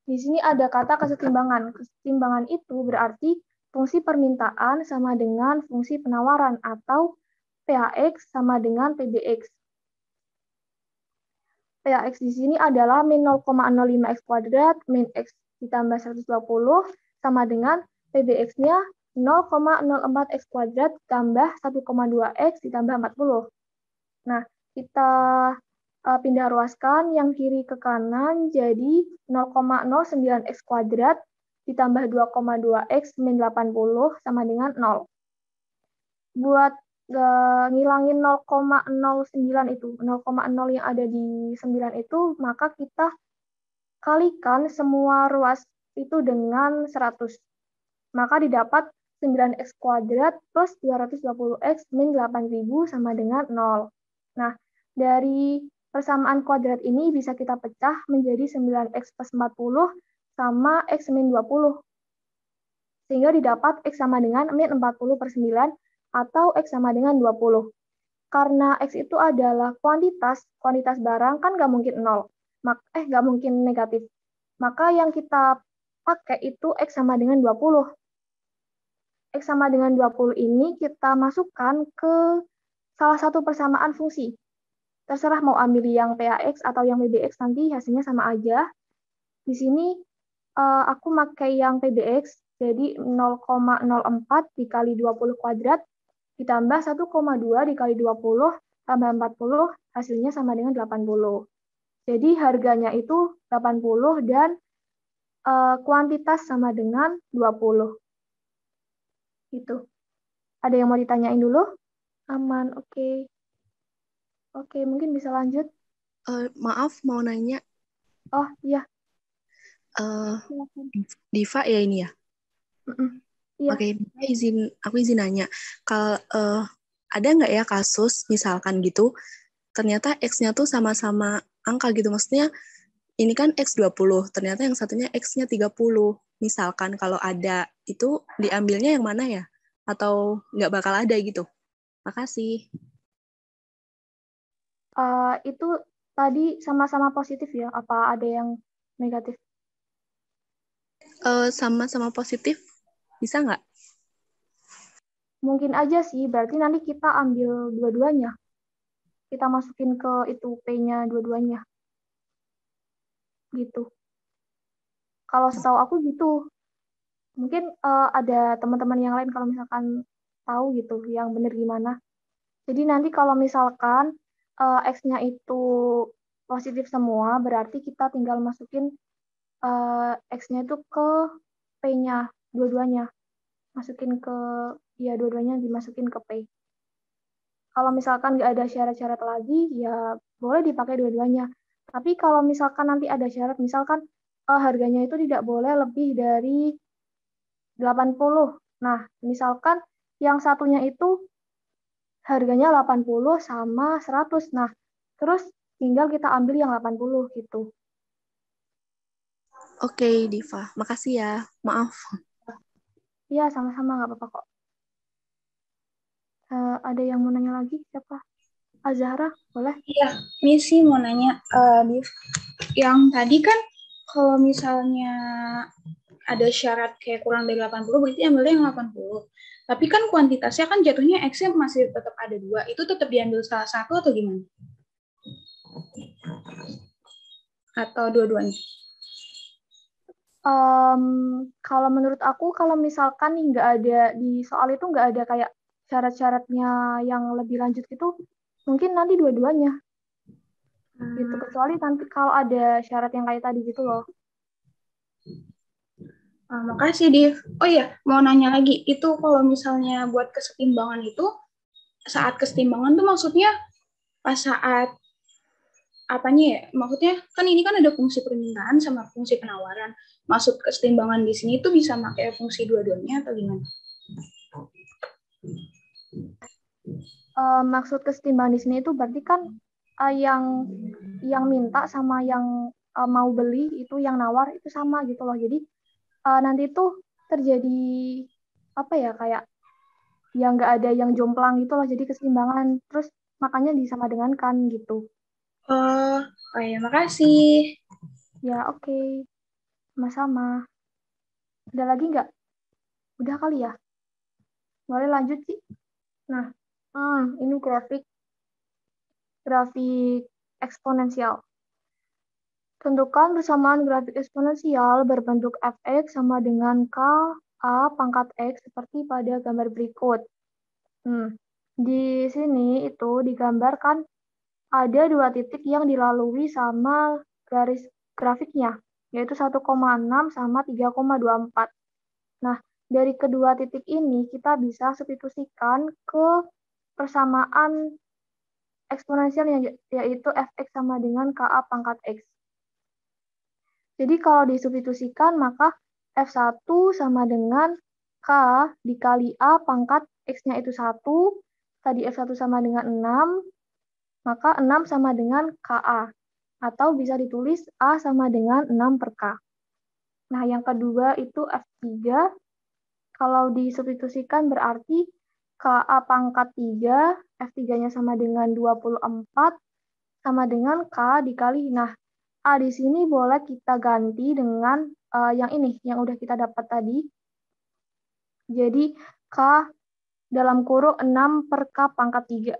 di sini ada kata kesetimbangan. Kesetimbangan itu berarti fungsi permintaan sama dengan fungsi penawaran atau PAX sama dengan PBX. PAX di sini adalah min 0,05x kuadrat min x ditambah 120 sama dengan PBX-nya 0,04x kuadrat ditambah 1,2x ditambah 40. Nah, kita pindah ruaskan yang kiri ke kanan jadi 0,09x kuadrat ditambah 2,2x min 80 sama dengan 0. Buat ngilangin 0,09 itu, 0,0 yang ada di 9 itu, maka kita kalikan semua ruas itu dengan 100. Maka didapat 9x kuadrat plus 220x min 8.000 sama dengan 0. Nah, dari persamaan kuadrat ini bisa kita pecah menjadi 9x plus 40 sama x min 20. Sehingga didapat x sama dengan min 40 per 9 atau x sama dengan 20. Karena x itu adalah kuantitas barang kan nggak mungkin 0. Nggak mungkin negatif. Maka yang kita pakai itu x sama dengan 20. X sama dengan 20 ini kita masukkan ke salah satu persamaan fungsi. Terserah mau ambil yang PAX atau yang PBX, nanti hasilnya sama aja. Di sini aku pakai yang PBX, jadi 0,04 dikali 20 kuadrat, ditambah 1,2 dikali 20, tambah 40, hasilnya sama dengan 80. Jadi harganya itu 80 dan kuantitas sama dengan 20. Gitu. Ada yang mau ditanyain dulu? Aman, oke. Oke, mungkin bisa lanjut. Maaf, mau nanya. Oh, iya. Diva ya ini ya? Iya. Oke, aku izin nanya. Kalau ada nggak ya kasus misalkan gitu, ternyata X-nya tuh sama-sama angka gitu. Maksudnya ini kan X 20, ternyata yang satunya X-nya 30. Misalkan kalau ada, itu diambilnya yang mana ya? Atau nggak bakal ada gitu? Makasih. Itu tadi sama-sama positif ya? Apa ada yang negatif? Sama-sama positif, bisa nggak? Mungkin aja sih, berarti nanti kita ambil dua-duanya. Kita masukin ke itu P-nya dua-duanya. Gitu. Kalau setahu aku gitu. Mungkin ada teman-teman yang lain kalau misalkan tahu gitu, yang benar gimana. Jadi nanti kalau misalkan X-nya itu positif semua, berarti kita tinggal masukin X-nya itu ke P-nya, dua-duanya. Masukin ke, ya dua-duanya dimasukin ke P. Kalau misalkan nggak ada syarat-syarat lagi, ya boleh dipakai dua-duanya. Tapi kalau misalkan nanti ada syarat, misalkan harganya itu tidak boleh lebih dari 80. Nah, misalkan yang satunya itu harganya 80 sama 100. Nah, terus tinggal kita ambil yang 80 gitu. Oke, Diva. Makasih ya. Maaf. Iya, sama-sama nggak apa-apa kok. Ada yang mau nanya lagi? Siapa? Azahra, boleh? Iya, Missy mau nanya, Div, yang tadi kan kalau misalnya ada syarat kayak kurang dari 80, berarti ambilnya yang 80. Tapi kan kuantitasnya kan jatuhnya X-nya masih tetap ada 2. Itu tetap diambil salah satu atau gimana? Atau dua-duanya? Kalau menurut aku, kalau misalkan nih nggak ada di soal itu nggak ada kayak syarat-syaratnya yang lebih lanjut gitu, mungkin nanti dua-duanya. Gitu. Kecuali nanti kalau ada syarat yang kayak tadi gitu loh. Makasih, Div. Oh iya, mau nanya lagi. Itu kalau misalnya buat kesetimbangan itu, saat kesetimbangan tuh maksudnya pas saat apanya ya? Maksudnya kan ini kan ada fungsi permintaan sama fungsi penawaran. Maksud kesetimbangan di sini tuh bisa pakai fungsi dua-duanya atau gimana? Maksud kesetimbangan di sini itu berarti kan yang minta sama yang mau beli itu yang nawar itu sama gitu loh. Jadi nanti tuh terjadi apa ya kayak yang nggak ada yang jomplang gitu loh. Jadi keseimbangan terus makanya disama dengan kan gitu. Oh ya makasih. Ya oke. Sama-sama. Ada lagi nggak? Udah kali ya? Boleh lanjut sih. Nah, ini grafik eksponensial. Tentukan persamaan grafik eksponensial berbentuk fx sama dengan k a pangkat x seperti pada gambar berikut. Di sini itu digambarkan ada dua titik yang dilalui sama garis grafiknya, yaitu 1,6 sama 3,24. Nah, dari kedua titik ini kita bisa substitusikan ke persamaan eksponensial yaitu fx sama dengan ka pangkat x. Jadi kalau disubstitusikan maka f1 sama dengan k dikali a pangkat x-nya itu 1, tadi f1 sama dengan 6, maka 6 sama dengan ka. Atau bisa ditulis a sama dengan 6 per k. Nah, yang kedua itu f3. Kalau disubstitusikan berarti ka pangkat 3, f3-nya sama dengan 24, sama dengan k dikali. Nah, a di sini boleh kita ganti dengan yang ini, yang udah kita dapat tadi. Jadi, k dalam kurung 6 per k pangkat 3.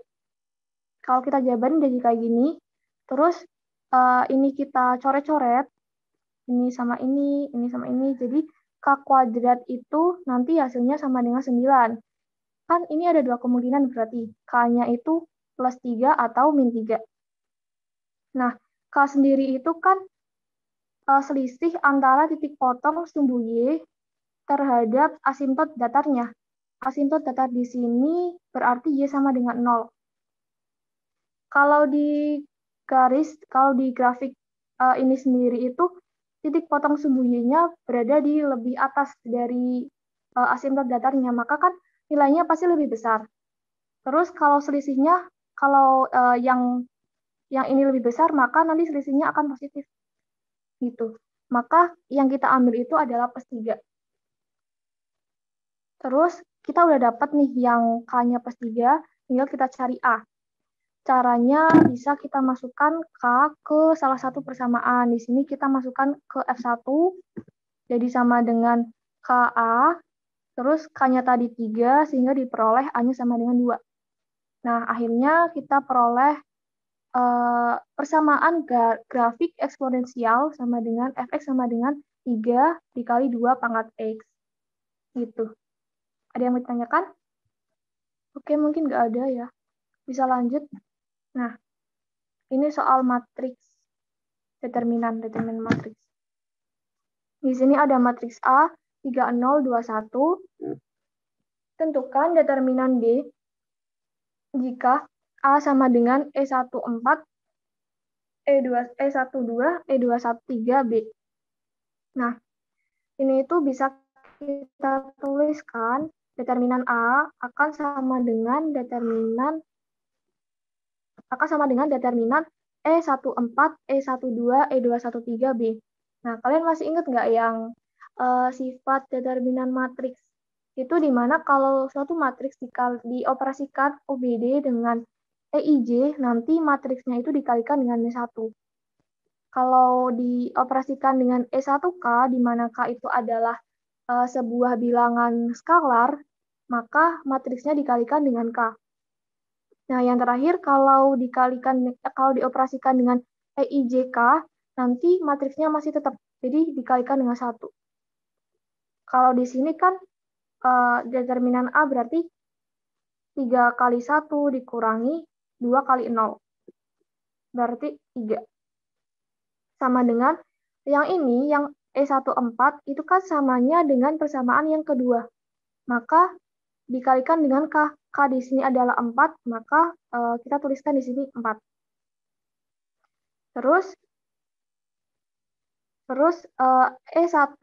Kalau kita jabarin jadi kayak gini, terus ini kita coret-coret, ini sama ini sama ini, jadi k kuadrat itu nanti hasilnya sama dengan 9. Kan ini ada dua kemungkinan berarti, k-nya itu plus 3 atau min 3. Nah, k sendiri itu kan selisih antara titik potong sumbu Y terhadap asimtot datarnya. Asimtot datar di sini berarti Y sama dengan 0. Kalau di grafik ini sendiri itu titik potong sumbu Y-nya berada di lebih atas dari asimtot datarnya, maka kan nilainya pasti lebih besar. Terus kalau selisihnya, kalau yang ini lebih besar, maka nanti selisihnya akan positif. Gitu. Maka yang kita ambil itu adalah plus 3. Terus kita udah dapat nih yang K-nya plus 3, tinggal kita cari A. Caranya bisa kita masukkan K ke salah satu persamaan. Di sini kita masukkan ke F1, jadi sama dengan KA, terus K-nya tadi 3, sehingga diperoleh A-nya sama dengan 2. Nah, akhirnya kita peroleh persamaan grafik eksponensial sama dengan fx sama dengan 3 dikali 2 pangkat x. Gitu. Ada yang mau ditanyakan? Oke, mungkin nggak ada ya. Bisa lanjut. Nah, ini soal matriks. Determinan matriks. Di sini ada matriks A, 3, 0, 2, 1. Tentukan determinan B jika A sama dengan E14, E12, E213B. Nah, ini itu bisa kita tuliskan determinan A akan sama dengan determinan E14, E12, E213B. Nah, kalian masih ingat nggak yang sifat determinan matriks? Itu dimana kalau suatu matriks dioperasikan OBD dengan EIJ, nanti matriksnya itu dikalikan dengan M1. Kalau dioperasikan dengan E1K, di mana K itu adalah sebuah bilangan skalar, maka matriksnya dikalikan dengan K. Nah, yang terakhir, kalau dioperasikan dengan EIJK, nanti matriksnya masih tetap, jadi dikalikan dengan 1. Kalau di sini kan determinan A berarti 3 kali 1 dikurangi 2 kali 0. Berarti 3. Sama dengan yang ini, yang E14, itu kan samanya dengan persamaan yang kedua. Maka dikalikan dengan K. K di sini adalah 4, maka kita tuliskan di sini 4. Terus E12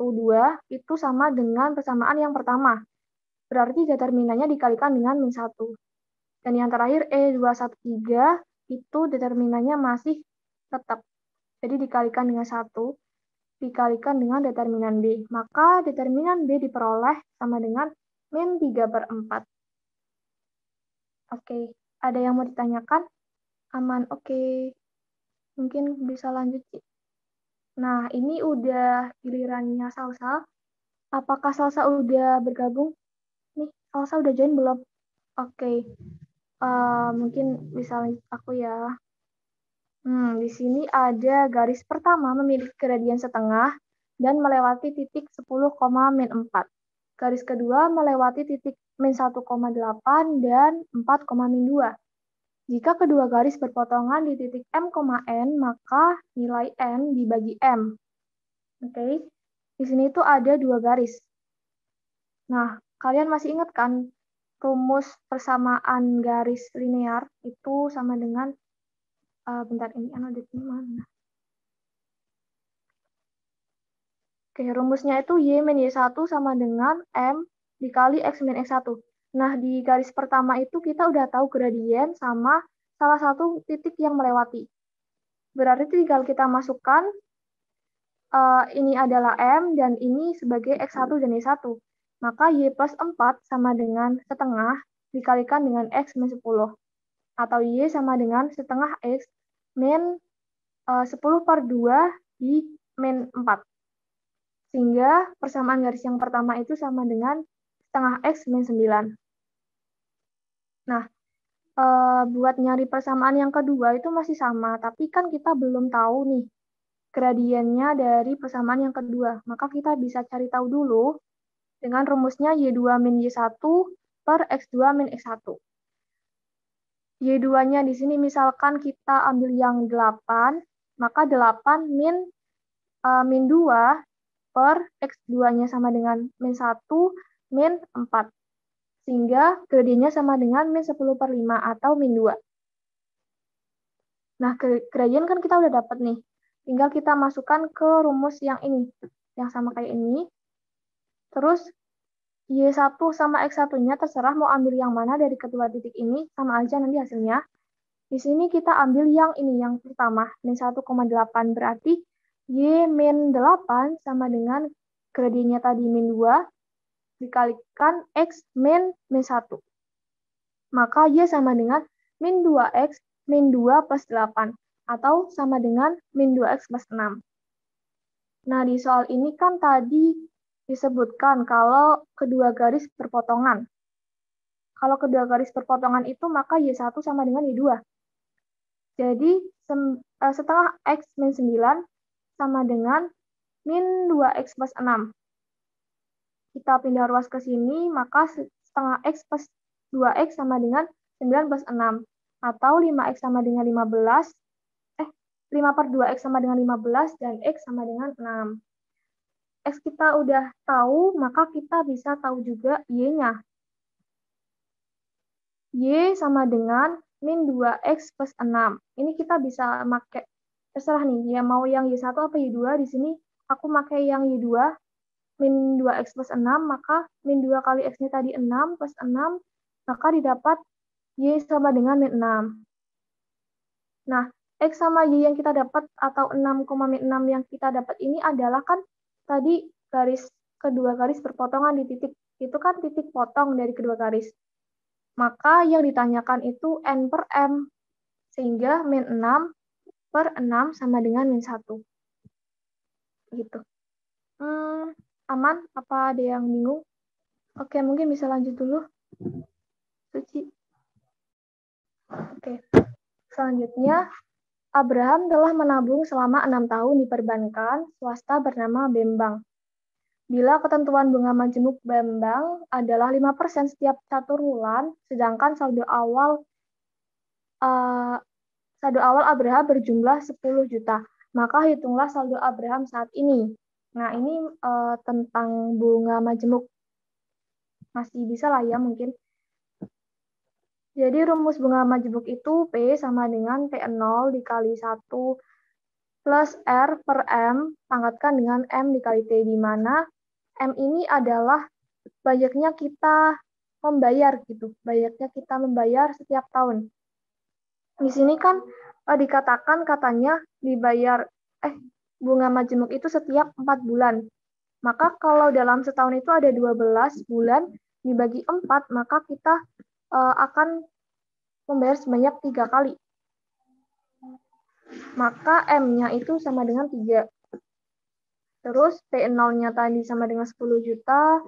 itu sama dengan persamaan yang pertama. Berarti determinannya dikalikan dengan min 1. Dan yang terakhir E213 itu determinannya masih tetap. Jadi dikalikan dengan 1, dikalikan dengan determinan B. Maka determinan B diperoleh sama dengan min 3/4. Oke, ada yang mau ditanyakan? Aman, oke. Mungkin bisa lanjut. Nah, ini udah gilirannya Salsa. Apakah Salsa udah bergabung? Nih, Salsa udah join belum? Oke. Mungkin bisa lanjut aku ya. Di sini ada garis pertama memiliki gradien setengah dan melewati titik 10,-4. Garis kedua melewati titik min 1,8 dan 4,-2. Jika kedua garis berpotongan di titik M,N, maka nilai N dibagi M. Oke. Di sini tuh ada 2 garis. Nah, kalian masih ingat kan rumus persamaan garis linear itu sama dengan, bentar ini anodetnya mana? Oke, rumusnya itu Y min Y1 sama dengan M dikali X min X1. Nah, di garis pertama itu kita udah tahu gradien sama salah satu titik yang melewati. Berarti tinggal kita masukkan ini adalah M dan ini sebagai X1 dan Y1. Maka Y plus 4 sama dengan setengah dikalikan dengan X min 10. Atau Y sama dengan setengah X min 10 per 2 di min 4. Sehingga persamaan garis yang pertama itu sama dengan setengah X min 9. Nah, buat nyari persamaan yang kedua itu masih sama, tapi kan kita belum tahu nih gradiennya dari persamaan yang kedua. Maka kita bisa cari tahu dulu dengan rumusnya Y2 min Y1 per X2 min X1. Y2-nya di sini misalkan kita ambil yang 8, maka 8 min 2 per X2-nya sama dengan min 1 min 4. Sehingga gradiennya sama dengan min 10 per 5 atau min 2. Nah, gradien kan kita udah dapat nih. Tinggal kita masukkan ke rumus yang ini. Yang sama kayak ini. Terus, Y1 sama X1-nya terserah mau ambil yang mana dari kedua titik ini. Sama aja nanti hasilnya. Di sini kita ambil yang ini, yang pertama. Min 1,8 berarti Y min 8 sama dengan gradiennya tadi min 2 dikalikan X min 1. Maka Y sama dengan min 2X min 2 plus 8. Atau sama dengan min 2X plus 6. Nah, di soal ini kan tadi disebutkan kalau kedua garis berpotongan. Kalau kedua garis berpotongan itu maka Y1 sama dengan Y2. Jadi, setengah X min 9 sama dengan min 2X plus 6. Kita pindah ruas ke sini, maka setengah X plus 2X sama dengan 9 plus 6. Atau 5X sama dengan 15. 5 per 2X sama dengan 15, dan X sama dengan 6. X kita udah tahu, maka kita bisa tahu juga Y-nya. Y sama dengan min 2X plus 6. Ini kita bisa pakai terserah nih, ya mau yang Y1 apa Y2. Di sini aku pakai yang Y2, min 2X plus 6, maka min 2 kali X-nya tadi 6 plus 6, maka didapat Y sama dengan min 6. Nah, X sama Y yang kita dapat, atau 6, min 6 yang kita dapat ini adalah kan tadi kedua garis berpotongan di titik. Itu kan titik potong dari kedua garis. Maka yang ditanyakan itu N per M. Sehingga min 6 per 6 sama dengan min 1. Gitu. Aman? Apa ada yang bingung? Oke, mungkin bisa lanjut dulu. Suci. Oke. Selanjutnya, Abraham telah menabung selama 6 tahun di perbankan swasta bernama Bembang. Bila ketentuan bunga majemuk Bembang adalah 5% setiap 1 bulan, sedangkan saldo awal Abraham berjumlah 10 juta. Maka hitunglah saldo Abraham saat ini. Nah, ini tentang bunga majemuk. Masih bisa lah ya mungkin. Jadi rumus bunga majemuk itu P sama dengan P0 dikali 1 plus R per M pangkatkan dengan M dikali T, di mana M ini adalah banyaknya kita membayar gitu. Banyaknya kita membayar setiap tahun. Di sini kan dikatakan katanya dibayar bunga majemuk itu setiap 4 bulan. Maka kalau dalam setahun itu ada 12 bulan dibagi 4, maka kita akan membayar sebanyak 3 kali. Maka M-nya itu sama dengan 3. Terus P0-nya tadi sama dengan 10 juta,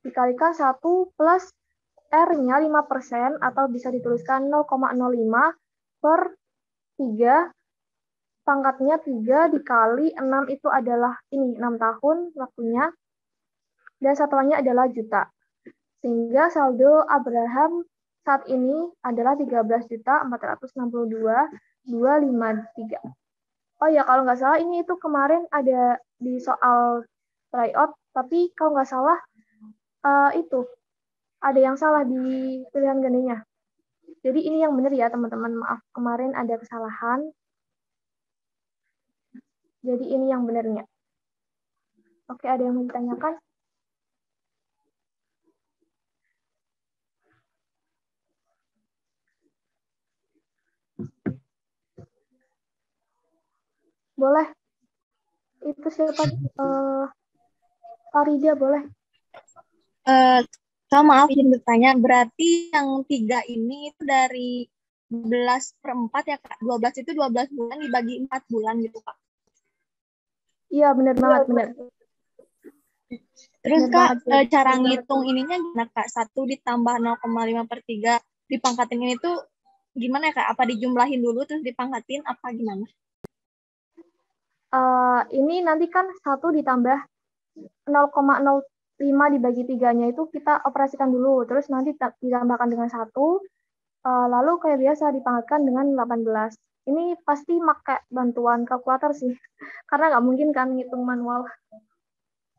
dikalikan 1 plus R-nya 5%, atau bisa dituliskan 0,05 per 3, pangkatnya 3 dikali 6 itu adalah ini 6 tahun waktunya, dan satuannya adalah juta. Sehingga saldo Abraham saat ini adalah 13.462.253. Oh ya, kalau nggak salah ini itu kemarin ada di soal tryout, tapi kalau nggak salah itu ada yang salah di pilihan gandanya. Jadi ini yang benar ya teman-teman. Maaf, kemarin ada kesalahan. Jadi ini yang benarnya. Oke, ada yang mau ditanyakan? Boleh. Itu siapa? Farida boleh. Kak, maaf izin bertanya, berarti yang 3 ini itu dari 12/4 ya Kak? 12 itu 12 bulan dibagi 4 bulan gitu Kak? Iya, benar banget, benar. Terus Benar Kak, banget. cara ngitung ininya gimana Kak? 1 ditambah 0,5/3 dipangkatin ini tuh gimana ya Kak? Apa dijumlahin dulu terus dipangkatin apa gimana? Ini nanti kan 1 ditambah 0,05 dibagi 3-nya itu kita operasikan dulu. Terus nanti ditambahkan dengan 1, lalu kayak biasa dipangkatkan dengan 18. Ini pasti pakai bantuan kalkulator sih. Karena nggak mungkin kan ngitung manual.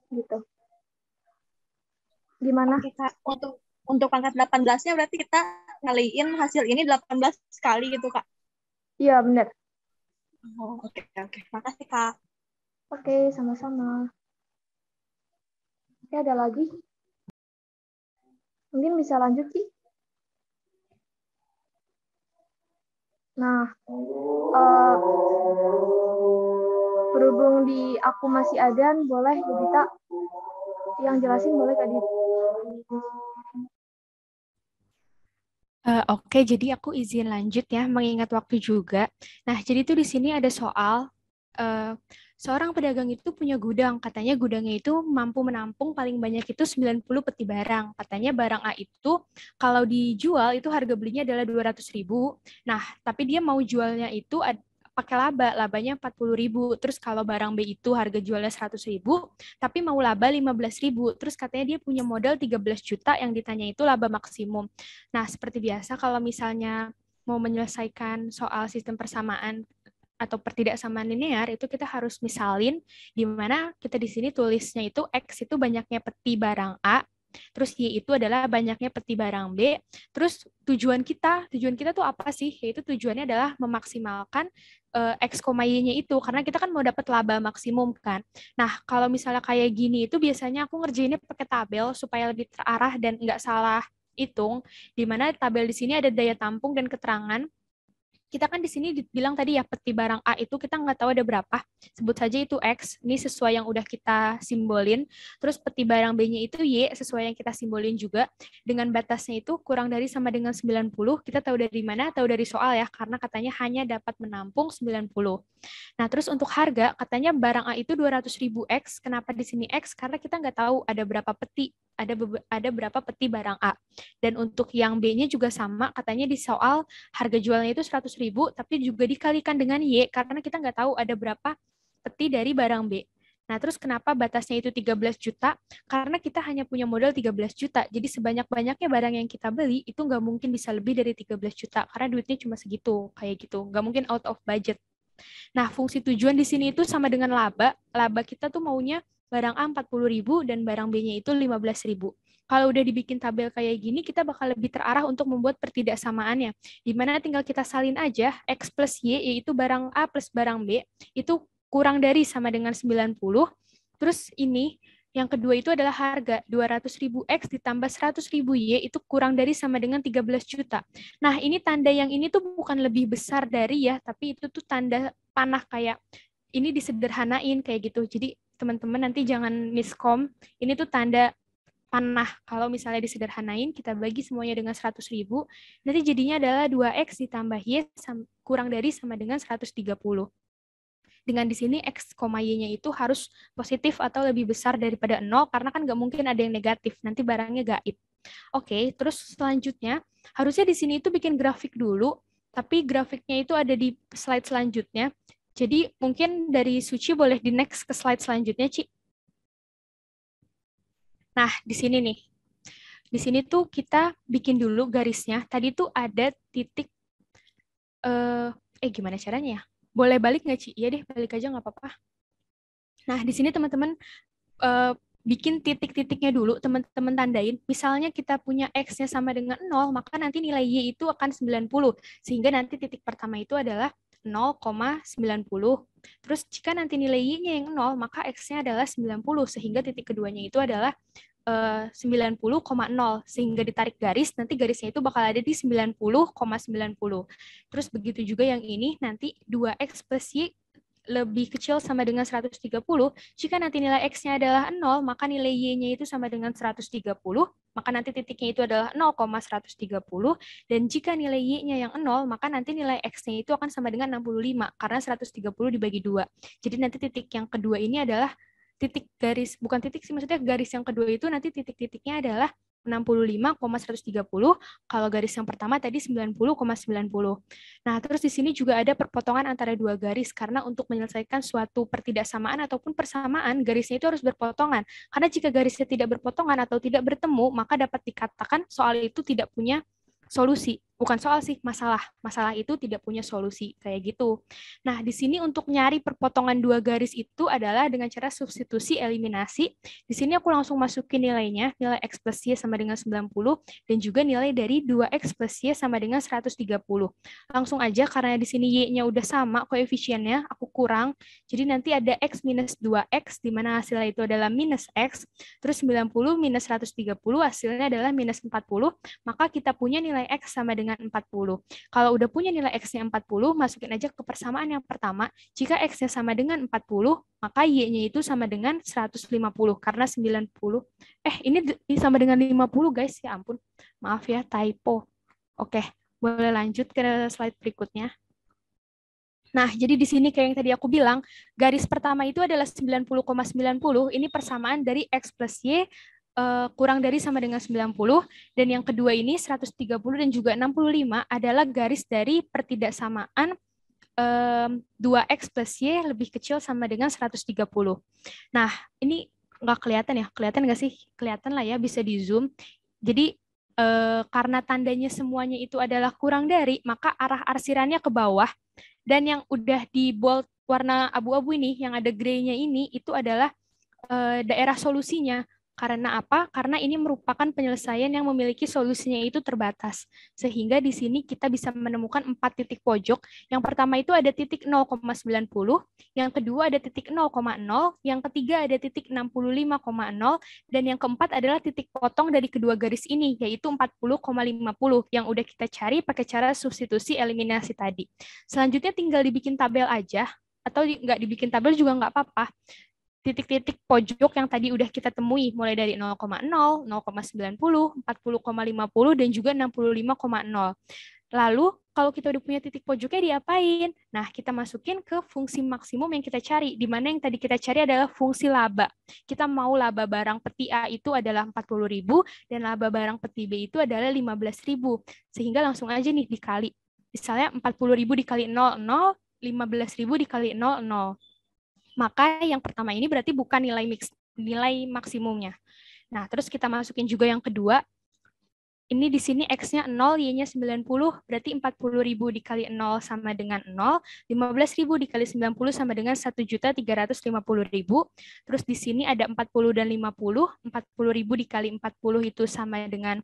Gitu. Gimana? Oke Kak, untuk pangkat 18-nya berarti kita ngaliin hasil ini 18 kali gitu Kak? Iya, benar. Oh, oke. Makasih Kak. Oke, sama-sama. Oke, ada lagi? Mungkin bisa lanjut sih. Nah, berhubung di aku masih ada, boleh Dita yang jelasin boleh Kak Dita? Oke, jadi aku izin lanjut ya, mengingat waktu juga. Nah, jadi tuh di sini ada soal seorang pedagang itu punya gudang. Katanya gudangnya itu mampu menampung paling banyak itu 90 peti barang. Katanya barang A itu kalau dijual itu harga belinya adalah 200.000. Nah, tapi dia mau jualnya itu pakai laba, labanya 40.000. Terus kalau barang B itu harga jualnya 100.000, tapi mau laba 15.000. Terus katanya dia punya modal 13 juta, yang ditanya itu laba maksimum. Nah, seperti biasa kalau misalnya mau menyelesaikan soal sistem persamaan atau pertidaksamaan linear, itu kita harus misalin di mana kita di sini tulisnya itu X itu banyaknya peti barang A, terus Y itu adalah banyaknya peti barang B, terus tujuan kita tuh apa sih? Yaitu tujuannya adalah memaksimalkan X, Y-nya itu, karena kita kan mau dapat laba maksimum kan. Nah, kalau misalnya kayak gini itu biasanya aku ngerjainnya pakai tabel supaya lebih terarah dan nggak salah hitung, di mana tabel di sini ada daya tampung dan keterangan. Kita kan di sini dibilang tadi ya peti barang A itu kita nggak tahu ada berapa, sebut saja itu X, ini sesuai yang udah kita simbolin. Terus peti barang B-nya itu Y, sesuai yang kita simbolin juga, dengan batasnya itu kurang dari sama dengan 90. Kita tahu dari mana? Tahu dari soal ya, karena katanya hanya dapat menampung 90. Nah, terus untuk harga, katanya barang A itu 200.000 X. Kenapa di sini X? Karena kita nggak tahu ada berapa peti, ada berapa peti barang A. Dan untuk yang B-nya juga sama, katanya di soal harga jualnya itu 100.000, tapi juga dikalikan dengan Y, karena kita nggak tahu ada berapa peti dari barang B. Nah, terus kenapa batasnya itu 13 juta? Karena kita hanya punya modal 13 juta. Jadi sebanyak-banyaknya barang yang kita beli, itu nggak mungkin bisa lebih dari 13 juta. Karena duitnya cuma segitu, kayak gitu. Nggak mungkin out of budget. Nah, fungsi tujuan di sini itu sama dengan laba. Laba kita tuh maunya barang A 40.000 dan barang B-nya itu 15.000. Kalau udah dibikin tabel kayak gini, kita bakal lebih terarah untuk membuat pertidaksamaannya. Di mana tinggal kita salin aja X plus Y, yaitu barang A plus barang B, itu kurang dari sama dengan 90. Terus ini, yang kedua itu adalah harga 200.000 X ditambah 100.000 Y, itu kurang dari sama dengan 13 juta. Nah, ini tanda yang ini tuh bukan lebih besar dari ya, tapi itu tuh tanda panah, kayak ini disederhanain kayak gitu. Jadi teman-teman nanti jangan miskom, ini tuh tanda panah. Kalau misalnya disederhanain, kita bagi semuanya dengan 100.000, nanti jadinya adalah 2X ditambah Y kurang dari sama dengan 130. Dengan di sini X, Y-nya itu harus positif atau lebih besar daripada 0, karena kan nggak mungkin ada yang negatif, nanti barangnya gaib. Oke, terus selanjutnya, harusnya di sini itu bikin grafik dulu, tapi grafiknya itu ada di slide selanjutnya. Jadi mungkin dari Suci boleh di next ke slide selanjutnya, Ci. Nah, di sini nih. Di sini tuh kita bikin dulu garisnya. Tadi tuh ada titik, gimana caranya ya? Boleh balik nggak, Ci? Iya deh, balik aja nggak apa-apa. Nah, di sini teman-teman bikin titik-titiknya dulu, teman-teman tandain. Misalnya kita punya X-nya sama dengan 0, maka nanti nilai Y itu akan 90. Sehingga nanti titik pertama itu adalah 0,90. Terus jika nanti nilai Y-nya yang 0, maka X-nya adalah 90. Sehingga titik keduanya itu adalah 90,0 sehingga ditarik garis, nanti garisnya itu bakal ada di 90,90. Terus begitu juga yang ini, nanti 2x plus y lebih kecil sama dengan 130. Jika nanti nilai x-nya adalah 0, maka nilai y-nya itu sama dengan 130, maka nanti titiknya itu adalah 0,130. Dan jika nilai y-nya yang 0, maka nanti nilai x-nya itu akan sama dengan 65, karena 130 dibagi 2. Jadi nanti titik yang kedua ini adalah titik garis, bukan titik sih, maksudnya garis yang kedua itu nanti titik-titiknya adalah 65,130, kalau garis yang pertama tadi 90,90. Nah, terus di sini juga ada perpotongan antara dua garis, karena untuk menyelesaikan suatu pertidaksamaan ataupun persamaan, garisnya itu harus berpotongan. Karena jika garisnya tidak berpotongan atau tidak bertemu, maka dapat dikatakan soal itu tidak punya solusi. Bukan soal sih, masalah. Masalah itu tidak punya solusi, kayak gitu. Nah, di sini untuk nyari perpotongan dua garis itu adalah dengan cara substitusi eliminasi. Di sini aku langsung masukin nilainya, nilai X plus Y sama dengan 90, dan juga nilai dari 2X plus Y sama dengan 130. Langsung aja, karena di sini Y-nya udah sama koefisiennya, aku kurang. Jadi nanti ada X minus 2X, di mana hasilnya itu adalah minus X, terus 90 minus 130, hasilnya adalah minus 40, maka kita punya nilai X sama dengan 40. Kalau udah punya nilai X-nya 40, masukin aja ke persamaan yang pertama. Jika X-nya sama dengan 40, maka Y-nya itu sama dengan 150. Karena 90. Ini sama dengan 50, guys. Ya ampun. Maaf ya, typo. Oke, boleh lanjut ke slide berikutnya. Nah, jadi di sini kayak yang tadi aku bilang, garis pertama itu adalah 90,90. Ini persamaan dari X plus Y kurang dari sama dengan 90, dan yang kedua ini 130 dan juga 65 adalah garis dari pertidaksamaan 2x plus y lebih kecil sama dengan 130. Nah, ini nggak kelihatan ya? Kelihatan nggak sih? Kelihatan lah ya, bisa di zoom. Jadi karena tandanya semuanya itu adalah kurang dari, maka arah arsirannya ke bawah, dan yang udah di bold warna abu-abu ini, yang ada gray-nya ini, itu adalah daerah solusinya. Karena apa? Karena ini merupakan penyelesaian yang memiliki solusinya itu terbatas. Sehingga di sini kita bisa menemukan 4 titik pojok. Yang pertama itu ada titik 0,90, yang kedua ada titik 0,0, yang ketiga ada titik 65,0, dan yang keempat adalah titik potong dari kedua garis ini, yaitu 40,50, yang udah kita cari pakai cara substitusi eliminasi tadi. Selanjutnya tinggal dibikin tabel aja, atau nggak dibikin tabel juga nggak apa-apa. Titik-titik pojok yang tadi udah kita temui, mulai dari 0,0, 0,90, 40,50, dan juga 65,0. Lalu, kalau kita udah punya titik pojoknya diapain? Nah, kita masukin ke fungsi maksimum yang kita cari, di mana yang tadi kita cari adalah fungsi laba. Kita mau laba barang peti A itu adalah 40.000, dan laba barang peti B itu adalah 15.000. Sehingga langsung aja nih dikali. Misalnya 40.000 dikali 00, 15.000 dikali 00. Maka yang pertama ini berarti bukan nilai maksimumnya. Nah, terus kita masukin juga yang kedua. Ini di sini X-nya 0, Y-nya 90, berarti 40.000 dikali 0 sama dengan 0, 15.000 dikali 90 sama dengan 1.350.000. Terus di sini ada 40 dan 50, 40.000 dikali 40 itu sama dengan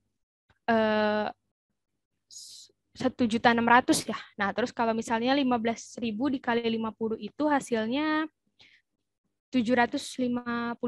1.600.000 ya. Nah, terus kalau misalnya 15.000 dikali 50 itu hasilnya 750.000.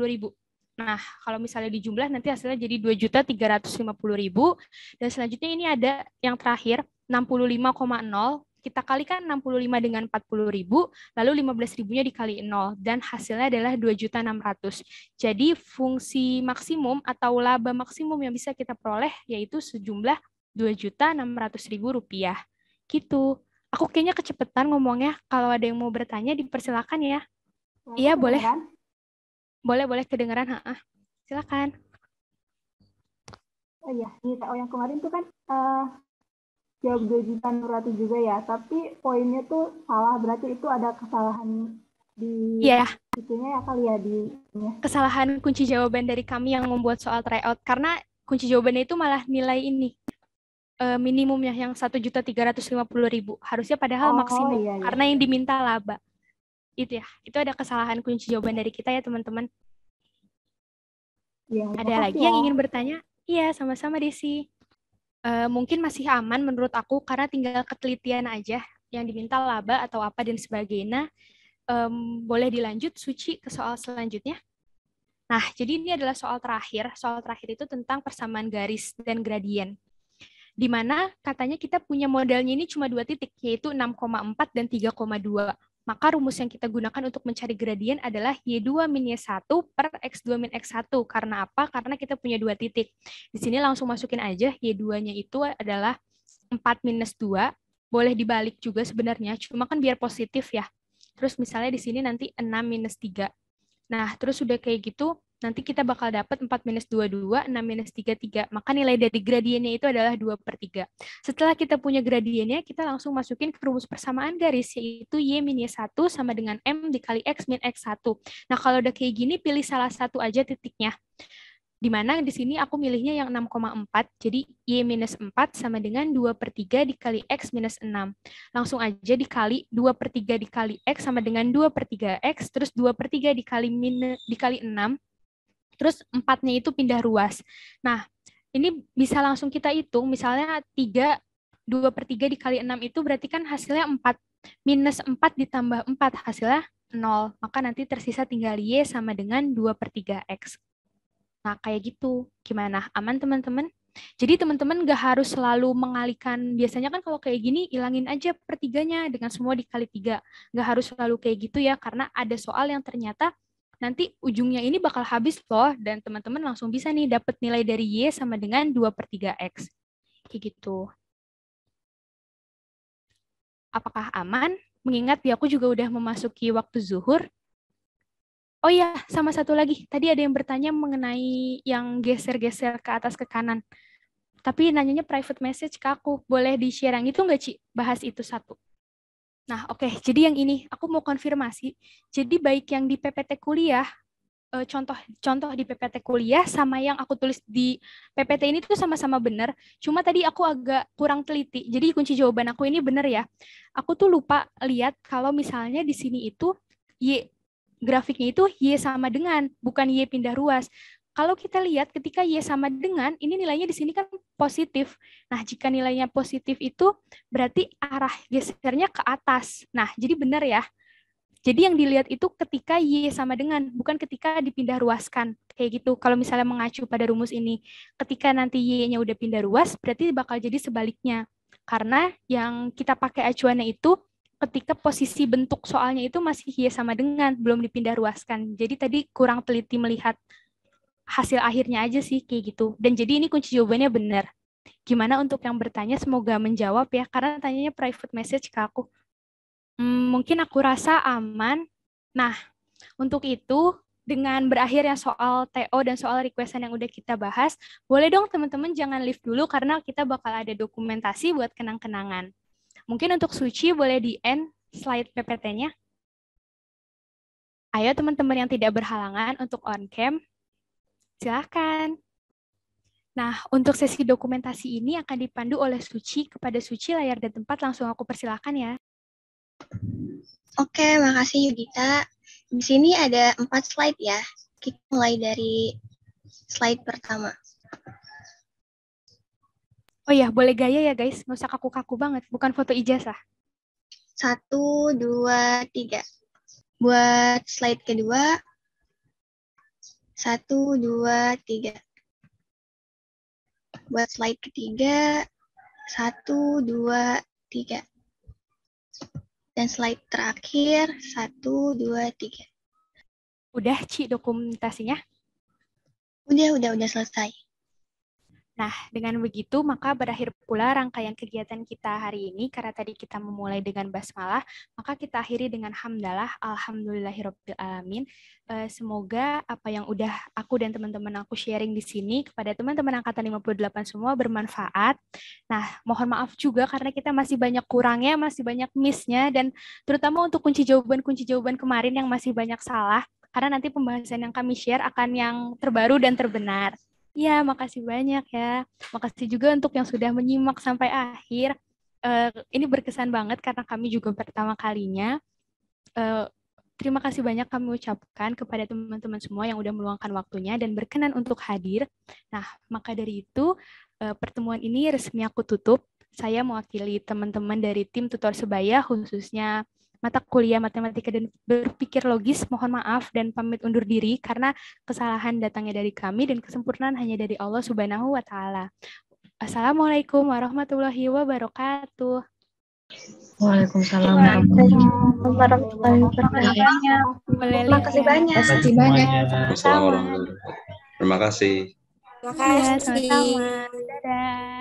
Nah, kalau misalnya dijumlah nanti hasilnya jadi 2.350.000. Dan selanjutnya ini ada yang terakhir, 65,0. Kita kalikan 65 dengan 40.000, lalu 15.000-nya dikali 0, dan hasilnya adalah 2.600.000. Jadi fungsi maksimum atau laba maksimum yang bisa kita peroleh yaitu sejumlah 2.600.000 rupiah. Gitu. Aku kayaknya kecepatan ngomongnya. Kalau ada yang mau bertanya, dipersilakan ya. Iya, boleh. Boleh kedengeran. Silakan. Oh iya, yang kemarin tuh kan jawab 2.600.000 juga ya, tapi poinnya tuh salah, berarti itu ada kesalahan di itunya ya kali ya di kesalahan kunci jawaban dari kami yang membuat soal tryout, karena kunci jawabannya itu malah nilai ini minimumnya yang 1.350.000, harusnya padahal maksimum, iya. Karena yang diminta laba. Itu ya, itu ada kesalahan kunci jawaban dari kita ya teman-teman. Ya, Ada lagi makasih yang ya. ingin bertanya? Iya, sama-sama Desi. Mungkin masih aman menurut aku karena tinggal ketelitian aja yang diminta laba atau apa dan sebagainya. Boleh dilanjut Suci ke soal selanjutnya. Nah, jadi ini adalah soal terakhir. Soal terakhir itu tentang persamaan garis dan gradien. Di mana katanya kita punya modalnya ini cuma 2 titik, yaitu 6,4 dan 3,2. Maka rumus yang kita gunakan untuk mencari gradien adalah Y2 min Y1 per X2 min X1. Karena apa? Karena kita punya 2 titik. Di sini langsung masukin aja, Y2-nya itu adalah 4 minus 2. Boleh dibalik juga sebenarnya, cuma kan biar positif ya. Terus misalnya di sini nanti 6 minus 3. Nah, terus sudah kayak gitu, nanti kita bakal dapat 4 minus 2, 2, 6 minus 3, 3. Maka nilai dari gradiennya itu adalah 2 per 3. Setelah kita punya gradiennya, kita langsung masukin ke rumus persamaan garis, yaitu Y min Y1 sama dengan M dikali X min X1. Nah, kalau udah kayak gini, pilih salah satu aja titiknya. Di mana di sini aku milihnya yang 6,4, jadi Y minus 4 sama dengan 2 per 3 dikali X minus 6. Langsung aja dikali 2 per 3 dikali X sama dengan 2 per 3X, terus 2 per 3 dikali 6, terus 4-nya itu pindah ruas. Nah, ini bisa langsung kita hitung, misalnya 2 per 3 dikali 6 itu berarti kan hasilnya 4. Minus 4 ditambah 4 hasilnya 0. Maka nanti tersisa tinggal Y sama dengan 2 per 3X. Nah, kayak gitu. Gimana? Aman, teman-teman? Jadi, teman-teman nggak harus selalu mengalihkan. Biasanya kan kalau kayak gini, ilangin aja pertiganya dengan semua dikali 3. Nggak harus selalu kayak gitu ya, karena ada soal yang ternyata nanti ujungnya ini bakal habis loh, dan teman-teman langsung bisa nih dapat nilai dari Y sama dengan 2 per 3X. Kayak gitu. Apakah aman? Mengingat ya aku juga udah memasuki waktu zuhur. Oh iya, sama satu lagi. Tadi ada yang bertanya mengenai yang geser-geser ke atas ke kanan. Tapi nanyanya private message ke aku. Boleh di-share yang itu nggak, Ci? Bahas itu satu. Nah, oke. Jadi yang ini, aku mau konfirmasi. Jadi baik yang di PPT kuliah, contoh di PPT kuliah sama yang aku tulis di PPT ini tuh sama-sama benar. Cuma tadi aku agak kurang teliti. Jadi kunci jawaban aku ini benar ya. Aku tuh lupa lihat kalau misalnya di sini itu grafiknya itu Y sama dengan, bukan Y pindah ruas. Kalau kita lihat ketika Y sama dengan, ini nilainya di sini kan positif. Nah, jika nilainya positif itu berarti arah gesernya ke atas. Nah, jadi benar ya. Jadi yang dilihat itu ketika Y sama dengan, bukan ketika dipindah ruaskan. Kayak gitu. Kalau misalnya mengacu pada rumus ini, ketika nanti Y-nya udah pindah ruas, berarti bakal jadi sebaliknya. Karena yang kita pakai acuannya itu ketika posisi bentuk soalnya itu masih Y sama dengan, belum dipindah ruaskan. Jadi tadi kurang teliti melihat hasil akhirnya aja sih, kayak gitu. Dan jadi ini kunci jawabannya benar. Gimana untuk yang bertanya, semoga menjawab ya, karena tanyanya private message ke aku. Mungkin aku rasa aman. Nah, untuk itu, dengan berakhirnya soal TO dan soal requestan yang udah kita bahas, boleh dong teman-teman jangan leave dulu karena kita bakal ada dokumentasi buat kenang-kenangan. Mungkin untuk Suci boleh di-end slide PPT-nya. Ayo teman-teman yang tidak berhalangan untuk on-cam, silakan. Nah, untuk sesi dokumentasi ini akan dipandu oleh Suci. Kepada Suci, layar dan tempat langsung aku persilakan ya. Oke, makasih Yudita. Di sini ada 4 slide ya. Kita mulai dari slide pertama. Oh iya, boleh gaya ya guys, nggak usah kaku-kaku banget, bukan foto ijazah. 1, 2, 3. Buat slide kedua, 1, 2, 3. Buat slide ketiga, 1, 2, 3. Dan slide terakhir, 1, 2, 3. Udah, Ci, dokumentasinya? Udah selesai. Nah, dengan begitu maka berakhir pula rangkaian kegiatan kita hari ini. Karena tadi kita memulai dengan basmalah, maka kita akhiri dengan hamdalah, alhamdulillahirabbil alamin. Semoga apa yang udah aku dan teman-teman aku sharing di sini kepada teman-teman angkatan 58 semua bermanfaat. Nah, mohon maaf juga karena kita masih banyak kurangnya, masih banyak miss-nya, dan terutama untuk kunci jawaban kemarin yang masih banyak salah, karena nanti pembahasan yang kami share akan yang terbaru dan terbenar. Ya, makasih banyak ya. Makasih juga untuk yang sudah menyimak sampai akhir. Ini berkesan banget karena kami juga pertama kalinya. terima kasih banyak kami ucapkan kepada teman-teman semua yang udah meluangkan waktunya dan berkenan untuk hadir. Nah, maka dari itu pertemuan ini resmi aku tutup. Saya mewakili teman-teman dari tim tutor sebaya, khususnya mata kuliah matematika dan berpikir logis. Mohon maaf dan pamit undur diri karena kesalahan datangnya dari kami dan kesempurnaan hanya dari Allah Subhanahu wa Ta'ala. Assalamualaikum warahmatullahi wabarakatuh. Waalaikumsalam warahmatullahi wabarakatuh. Terima kasih banyak. Terima kasih banyak. Assalamualaikum warahmatullahi wabarakatuh. Terima kasih. Terima kasih. Sama-sama. Dadah.